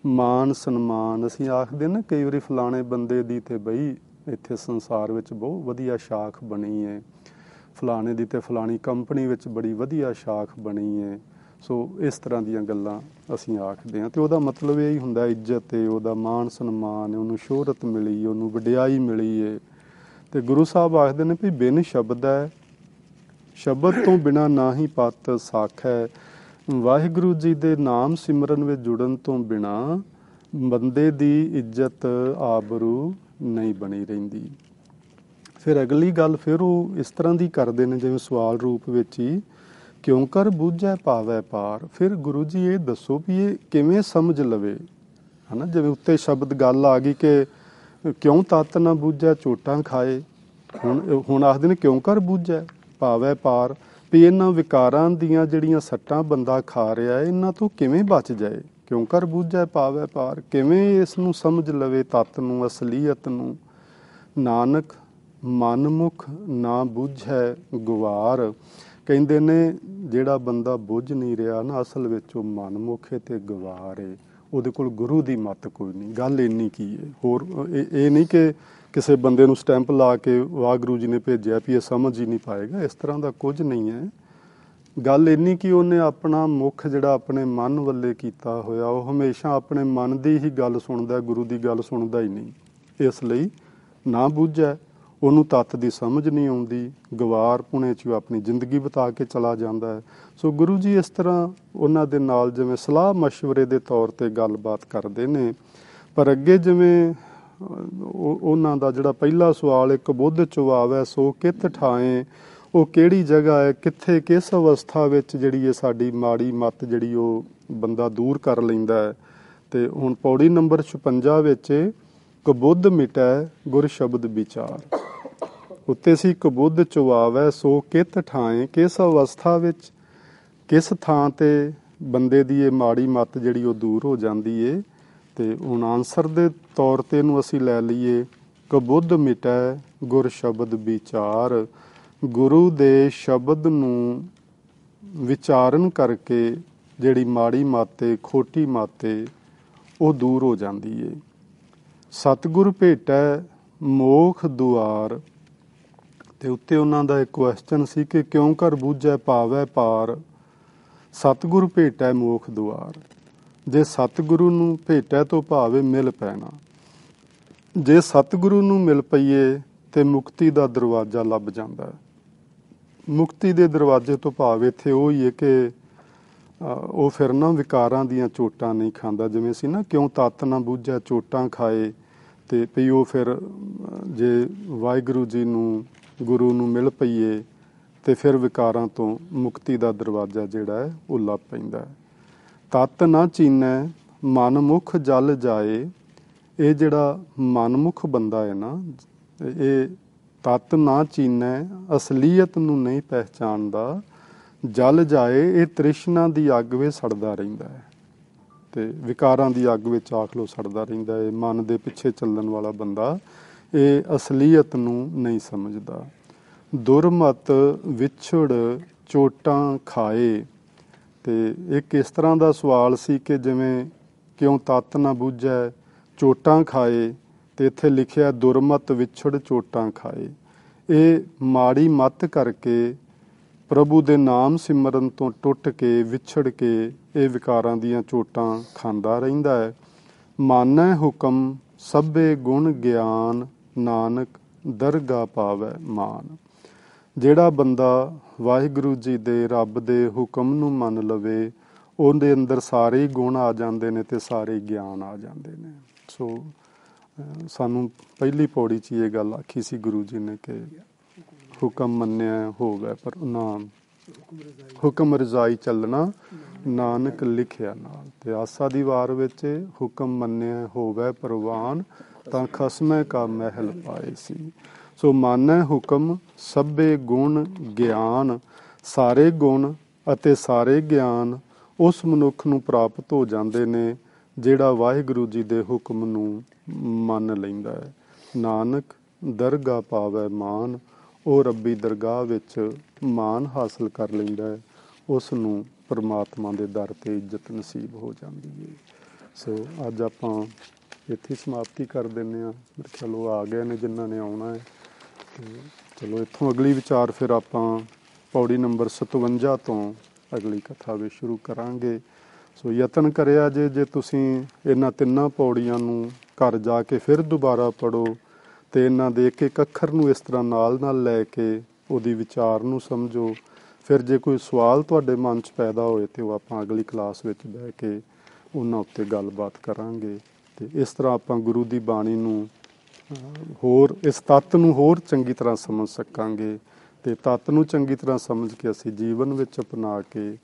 ਮਾਨ ਸਨਮਾਨ। ਅਸੀਂ ਆਖਦੇ ਨਾ ਕਈ ਵਾਰੀ ਫਲਾਣੇ ਬੰਦੇ ਦੀ ਤੇ ਬਈ ਇੱਥੇ ਸੰਸਾਰ ਵਿੱਚ ਬਹੁਤ ਵਧੀਆ ਸ਼ਾਖ ਬਣੀ ਹੈ, ਫਲਾਣੇ ਦੀ ਤੇ ਫਲਾਣੀ ਕੰਪਨੀ ਵਿੱਚ ਬੜੀ ਵਧੀਆ ਸ਼ਾਖ ਬਣੀ ਹੈ। ਸੋ ਇਸ ਤਰ੍ਹਾਂ ਦੀਆਂ ਗੱਲਾਂ ਅਸੀਂ ਆਖਦੇ ਹਾਂ ਅਤੇ ਉਹਦਾ ਮਤਲਬ ਇਹ ਹੀ ਹੁੰਦਾ ਇੱਜ਼ਤ ਹੈ, ਉਹਦਾ ਮਾਣ ਸਨਮਾਨ ਹੈ, ਉਹਨੂੰ ਸ਼ੋਹਰਤ ਮਿਲੀ, ਉਹਨੂੰ ਵਡਿਆਈ ਮਿਲੀ ਹੈ। ਅਤੇ ਗੁਰੂ ਸਾਹਿਬ ਆਖਦੇ ਨੇ ਵੀ ਬਿਨ ਸ਼ਬਦ ਹੈ, ਸ਼ਬਦ ਤੋਂ ਬਿਨਾਂ ਨਾ ਹੀ ਪਤ ਸੱਖ ਹੈ। ਵਾਹਿਗੁਰੂ ਜੀ ਦੇ ਨਾਮ ਸਿਮਰਨ ਵਿੱਚ ਜੁੜਨ ਤੋਂ ਬਿਨਾਂ ਬੰਦੇ ਦੀ ਇੱਜ਼ਤ ਆਬਰੂ ਨਹੀਂ ਬਣੀ ਰਹਿੰਦੀ। ਫਿਰ ਅਗਲੀ ਗੱਲ ਫਿਰ ਉਹ ਇਸ ਤਰ੍ਹਾਂ ਦੀ ਕਰਦੇ ਨੇ ਜਿਵੇਂ ਸਵਾਲ ਰੂਪ ਵਿੱਚ ਹੀ ਕਿਉਂ ਕਰ ਬੂਝੈ ਪਾਵੈ ਪਾਰ। ਫਿਰ ਗੁਰੂ ਜੀ ਇਹ ਦੱਸੋ ਵੀ ਇਹ ਕਿਵੇਂ ਸਮਝ ਲਵੇ, ਹੈ ਨਾ। ਜਿਵੇਂ ਉੱਤੇ ਸ਼ਬਦ ਗੱਲ ਆ ਗਈ ਕਿ ਕਿਉਂ ਤਤ ਨਾ ਬੂਝੈ ਝੋਟਾਂ ਖਾਏ। ਹੁਣ ਆਖਦੇ ਨੇ ਕਿਉਂ ਕਰ ਬੂਝੈ ਪਾਵੈ ਪਾਰ, ਵੀ ਇਹਨਾਂ ਵਿਕਾਰਾਂ ਦੀਆਂ ਜਿਹੜੀਆਂ ਸੱਟਾਂ ਬੰਦਾ ਖਾ ਰਿਹਾ ਇਹਨਾਂ ਤੋਂ ਕਿਵੇਂ ਬਚ ਜਾਏ। ਕਿਉਂ ਕਰ ਬੂਝੈ ਪਾਵੈ ਪਾਰ, ਕਿਵੇਂ ਇਸ ਨੂੰ ਸਮਝ ਲਵੇ ਤੱਤ ਨੂੰ, ਅਸਲੀਅਤ ਨੂੰ। ਨਾਨਕ ਮਨਮੁਖ ਨਾ ਬੂਝੈ ਗੁਵਾਰ। ਕਹਿੰਦੇ ਨੇ ਜਿਹੜਾ ਬੰਦਾ ਬੁੱਝ ਨਹੀਂ ਰਿਹਾ ਨਾ ਅਸਲ ਵਿੱਚ ਉਹ ਮਨਮੁਖ ਹੈ ਅਤੇ ਗਵਾਰ ਹੈ, ਉਹਦੇ ਕੋਲ ਗੁਰੂ ਦੀ ਮੱਤ ਕੋਈ ਨਹੀਂ। ਗੱਲ ਇੰਨੀ ਕੀ ਹੈ, ਹੋਰ ਇਹ ਨਹੀਂ ਕਿ ਕਿਸੇ ਬੰਦੇ ਨੂੰ ਸਟੈਂਪ ਲਾ ਕੇ ਵਾਹਿਗੁਰੂ ਜੀ ਨੇ ਭੇਜਿਆ ਵੀ ਇਹ ਸਮਝ ਹੀ ਨਹੀਂ ਪਾਏਗਾ, ਇਸ ਤਰ੍ਹਾਂ ਦਾ ਕੁਝ ਨਹੀਂ ਹੈ। ਗੱਲ ਇੰਨੀ ਕਿ ਉਹਨੇ ਆਪਣਾ ਮੁੱਖ ਜਿਹੜਾ ਆਪਣੇ ਮਨ ਵੱਲੇ ਕੀਤਾ ਹੋਇਆ ਉਹ ਹਮੇਸ਼ਾ ਆਪਣੇ ਮਨ ਦੀ ਹੀ ਗੱਲ ਸੁਣਦਾ, ਗੁਰੂ ਦੀ ਗੱਲ ਸੁਣਦਾ ਹੀ ਨਹੀਂ। ਇਸ ਲਈ ਨਾ ਬੂਝੈ, ਉਹਨੂੰ ਤੱਤ ਦੀ ਸਮਝ ਨਹੀਂ ਆਉਂਦੀ, ਗਵਾਰ ਪੁਣੇ 'ਚ ਉਹ ਆਪਣੀ ਜ਼ਿੰਦਗੀ ਬਿਤਾ ਕੇ ਚਲਾ ਜਾਂਦਾ ਹੈ। ਸੋ ਗੁਰੂ ਜੀ ਇਸ ਤਰ੍ਹਾਂ ਉਹਨਾਂ ਦੇ ਨਾਲ ਜਿਵੇਂ ਸਲਾਹ ਮਸ਼ਵਰੇ ਦੇ ਤੌਰ 'ਤੇ ਗੱਲਬਾਤ ਕਰਦੇ ਨੇ। ਪਰ ਅੱਗੇ ਜਿਵੇਂ ਉਹਨਾਂ ਦਾ ਜਿਹੜਾ ਪਹਿਲਾ ਸਵਾਲ ਇੱਕ ਬੁੱਧ ਚੋ ਆਵੈ ਸੋ ਕਿਤ ਠਾਏ, ਉਹ ਕਿਹੜੀ ਜਗ੍ਹਾ ਹੈ, ਕਿੱਥੇ, ਕਿਸ ਅਵਸਥਾ ਵਿੱਚ ਜਿਹੜੀ ਹੈ ਸਾਡੀ ਮਾੜੀ ਮੱਤ ਜਿਹੜੀ ਉਹ ਬੰਦਾ ਦੂਰ ਕਰ ਲੈਂਦਾ ਹੈ। ਅਤੇ ਹੁਣ ਪੌੜੀ ਨੰਬਰ 56 ਵਿੱਚ ਕਬੁੱਧ ਮਿਟੈ ਗੁਰ ਸ਼ਬਦ ਵਿਚਾਰ। ਉੱਤੇ ਸੀ ਕਬੁੱਧ ਚੁਆਵੈ ਸੋ ਕਿਤ ਠਾਏ, ਕਿਸ ਅਵਸਥਾ ਵਿੱਚ ਕਿਸ ਥਾਂ 'ਤੇ ਬੰਦੇ ਦੀ ਇਹ ਮਾੜੀ ਮੱਤ ਜਿਹੜੀ ਉਹ ਦੂਰ ਹੋ ਜਾਂਦੀ ਏ। ਅਤੇ ਹੁਣ ਆਨਸਰ ਦੇ ਤੌਰ 'ਤੇ ਇਹਨੂੰ ਅਸੀਂ ਲੈ ਲਈਏ ਕਬੁੱਧ ਮਿਟੈ ਗੁਰ ਸ਼ਬਦ ਵਿਚਾਰ। ਗੁਰੂ ਦੇ ਸ਼ਬਦ ਨੂੰ ਵਿਚਾਰਨ ਕਰਕੇ ਜਿਹੜੀ ਮਾੜੀ ਮੱਤ ਏ, ਖੋਟੀ ਮੱਤ ਏ, ਉਹ ਦੂਰ ਹੋ ਜਾਂਦੀ ਏ। ਸਤਿਗੁਰ ਭੇਟੈ ਮੋਖ ਦੁਆਰ। ਅਤੇ ਉੱਤੇ ਉਹਨਾਂ ਦਾ ਇੱਕ ਕੁਐਸਚਨ ਸੀ ਕਿ ਕਿਉਂ ਕਰ ਬੂਝੈ ਪਾਵੈ ਪਾਰ, ਸਤਿਗੁਰ ਭੇਟੈ ਮੋਖ ਦੁਆਰ। ਜੇ ਸਤਿਗੁਰੂ ਨੂੰ ਭੇਟੈ ਤੋਂ ਭਾਵੇਂ ਮਿਲ ਪੈਣਾ, ਜੇ ਸਤਿਗੁਰੂ ਨੂੰ ਮਿਲ ਪਈਏ ਤਾਂ ਮੁਕਤੀ ਦਾ ਦਰਵਾਜ਼ਾ ਲੱਭ ਜਾਂਦਾ। ਮੁਕਤੀ ਦੇ ਦਰਵਾਜ਼ੇ ਤੋਂ ਭਾਵ ਇੱਥੇ ਉਹ ਹੀ ਹੈ ਕਿ ਉਹ ਫਿਰ ਨਾ ਵਿਕਾਰਾਂ ਦੀਆਂ ਚੋਟਾਂ ਨਹੀਂ ਖਾਂਦਾ। ਜਿਵੇਂ ਸੀ ਨਾ ਕਿਉਂ ਤੱਤ ਨਾ ਬੂਝੈ ਝੋਟਾਂ ਖਾਏ, ਅਤੇ ਵੀ ਉਹ ਫਿਰ ਜੇ ਵਾਹਿਗੁਰੂ ਜੀ ਨੂੰ, ਗੁਰੂ ਨੂੰ ਮਿਲ ਪਈਏ ਅਤੇ ਫਿਰ ਵਿਕਾਰਾਂ ਤੋਂ ਮੁਕਤੀ ਦਾ ਦਰਵਾਜ਼ਾ ਜਿਹੜਾ ਹੈ ਉਹ ਲੱਭ ਪੈਂਦਾ। ਤੱਤ ਨਾ ਚੀਨੈ ਮਨਮੁਖ ਜਲ ਜਾਏ। ਇਹ ਜਿਹੜਾ ਮਨਮੁਖ ਬੰਦਾ ਹੈ ਨਾ, ਇਹ ਤੱਤ ਨਾ ਚੀਨੈ, ਅਸਲੀਅਤ ਨੂੰ ਨਹੀਂ ਪਹਿਚਾਣਦਾ। ਜਲ ਜਾਏ, ਇਹ ਤ੍ਰਿਸ਼ਨਾ ਦੀ ਅੱਗ ਵਿੱਚ ਸੜਦਾ ਰਹਿੰਦਾ ਹੈ ਅਤੇ ਵਿਕਾਰਾਂ ਦੀ ਅੱਗ ਵਿੱਚ ਆਖ ਲਓ ਸੜਦਾ ਰਹਿੰਦਾ ਹੈ। ਮਨ ਦੇ ਪਿੱਛੇ ਚੱਲਣ ਵਾਲਾ ਬੰਦਾ ਇਹ ਅਸਲੀਅਤ ਨੂੰ ਨਹੀਂ ਸਮਝਦਾ। ਦੁਰਮਤ ਵਿਛੜ ਚੋਟਾਂ ਖਾਏ। ਅਤੇ ਇੱਕ ਇਸ ਤਰ੍ਹਾਂ ਦਾ ਸਵਾਲ ਸੀ ਕਿ ਜਿਵੇਂ ਕਿਉਂ ਤੱਤ ਨਾ ਬੂਝੈ ਚੋਟਾਂ ਖਾਏ, ਅਤੇ ਇੱਥੇ ਲਿਖਿਆ ਦੁਰਮਤ ਵਿਛੜ ਚੋਟਾਂ ਖਾਏ। ਇਹ ਮਾੜੀ ਮੱਤ ਕਰਕੇ ਪ੍ਰਭੂ ਦੇ ਨਾਮ ਸਿਮਰਨ ਤੋਂ ਟੁੱਟ ਕੇ ਵਿਛੜ ਕੇ ਇਹ ਵਿਕਾਰਾਂ ਦੀਆਂ ਚੋਟਾਂ ਖਾਂਦਾ ਰਹਿੰਦਾ ਹੈ। ਮਾਨੈ ਹੁਕਮ ਸਭੇ ਗੁਣ ਗਿਆਨ, ਨਾਨਕ ਦਰਗਾ ਪਾਵੈ ਮਾਨ। ਜਿਹੜਾ ਬੰਦਾ ਵਾਹਿਗੁਰੂ ਜੀ ਦੇ, ਰੱਬ ਦੇ ਹੁਕਮ ਨੂੰ ਮੰਨ ਲਵੇ, ਉਹਦੇ ਅੰਦਰ ਸਾਰੇ ਗੁਣ ਆ ਜਾਂਦੇ ਨੇ ਅਤੇ ਸਾਰੇ ਗਿਆਨ ਆ ਜਾਂਦੇ ਨੇ। ਸੋ ਸਾਨੂੰ ਪਹਿਲੀ ਪੌੜੀ 'ਚ ਇਹ ਗੱਲ ਆਖੀ ਸੀ ਗੁਰੂ ਜੀ ਨੇ ਕਿ ਹੁਕਮ ਮੰਨਿਆ ਹੋਵੇ ਪਰ ਨਾਮ, ਹੁਕਮ ਰਜ਼ਾਈ ਚੱਲਣਾ ਨਾਨਕ ਲਿਖਿਆ ਨਾਲ। ਅਤੇ ਆਸਾ ਦੀ ਵਾਰ ਵਿੱਚ ਹੁਕਮ ਮੰਨਿਆ ਹੋਵੇ ਪ੍ਰਵਾਨ, ਤਾਂ ਖਸਮੈ ਕਾ ਮਹਿਲ ਪਾਏ ਸੀ। ਸੋ ਮਾਨੈ ਹੁਕਮ ਸਭੇ ਗੁਣ ਗਿਆਨ, ਸਾਰੇ ਗੁਣ ਅਤੇ ਸਾਰੇ ਗਿਆਨ ਉਸ ਮਨੁੱਖ ਨੂੰ ਪ੍ਰਾਪਤ ਹੋ ਜਾਂਦੇ ਨੇ ਜਿਹੜਾ ਵਾਹਿਗੁਰੂ ਜੀ ਦੇ ਹੁਕਮ ਨੂੰ ਮੰਨ ਲੈਂਦਾ ਹੈ। ਨਾਨਕ ਦਰਗਾਹ ਪਾਵੈ ਮਾਨ, ਉਹ ਰੱਬੀ ਦਰਗਾਹ ਵਿੱਚ ਮਾਨ ਹਾਸਲ ਕਰ ਲੈਂਦਾ ਹੈ, ਉਸ ਨੂੰ ਪਰਮਾਤਮਾ ਦੇ ਦਰ 'ਤੇ ਇੱਜ਼ਤ ਨਸੀਬ ਹੋ ਜਾਂਦੀ ਹੈ। ਸੋ ਅੱਜ ਆਪਾਂ ਇੱਥੇ ਸਮਾਪਤੀ ਕਰ ਦਿੰਦੇ ਹਾਂ। ਮੇਰੇ ਖਿਆਲ ਉਹ ਆ ਗਏ ਨੇ ਜਿਨ੍ਹਾਂ ਨੇ ਆਉਣਾ ਹੈ। ਤੇ ਚਲੋ ਇੱਥੋਂ ਅਗਲੀ ਵਿਚਾਰ ਫਿਰ ਆਪਾਂ ਪੌੜੀ ਨੰਬਰ 57 ਤੋਂ ਅਗਲੀ ਕਥਾ ਵੀ ਸ਼ੁਰੂ ਕਰਾਂਗੇ। ਸੋ ਯਤਨ ਕਰਿਆ ਜੇ ਤੁਸੀਂ ਇਹਨਾਂ ਤਿੰਨਾਂ ਪੌੜੀਆਂ ਨੂੰ ਘਰ ਜਾ ਕੇ ਫਿਰ ਦੁਬਾਰਾ ਪੜ੍ਹੋ ਅਤੇ ਇਹਨਾਂ ਦੇ ਇੱਕ ਇੱਕ ਅੱਖਰ ਨੂੰ ਇਸ ਤਰ੍ਹਾਂ ਨਾਲ ਨਾਲ ਲੈ ਕੇ ਉਹਦੀ ਵਿਚਾਰ ਨੂੰ ਸਮਝੋ। ਫਿਰ ਜੇ ਕੋਈ ਸਵਾਲ ਤੁਹਾਡੇ ਮਨ 'ਚ ਪੈਦਾ ਹੋਏ ਤਾਂ ਉਹ ਆਪਾਂ ਅਗਲੀ ਕਲਾਸ ਵਿੱਚ ਬਹਿ ਕੇ ਉਹਨਾਂ ਉੱਤੇ ਗੱਲਬਾਤ ਕਰਾਂਗੇ। ਅਤੇ ਇਸ ਤਰ੍ਹਾਂ ਆਪਾਂ ਗੁਰੂ ਦੀ ਬਾਣੀ ਨੂੰ ਹੋਰ ਇਸ ਤੱਤ ਨੂੰ ਹੋਰ ਚੰਗੀ ਤਰ੍ਹਾਂ ਸਮਝ ਸਕਾਂਗੇ ਅਤੇ ਤੱਤ ਨੂੰ ਚੰਗੀ ਤਰ੍ਹਾਂ ਸਮਝ ਕੇ ਅਸੀਂ ਜੀਵਨ ਵਿੱਚ ਅਪਣਾ ਕੇ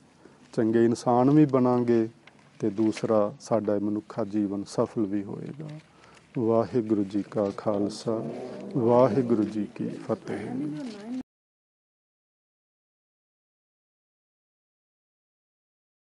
ਚੰਗੇ ਇਨਸਾਨ ਵੀ ਬਣਾਂਗੇ ਅਤੇ ਦੂਸਰਾ ਸਾਡਾ ਮਨੁੱਖਾ ਜੀਵਨ ਸਫਲ ਵੀ ਹੋਏਗਾ। ਵਾਹਿਗੁਰੂ ਜੀ ਕਾ ਖਾਲਸਾ, ਵਾਹਿਗੁਰੂ ਜੀ ਕੀ ਫਤਿਹ।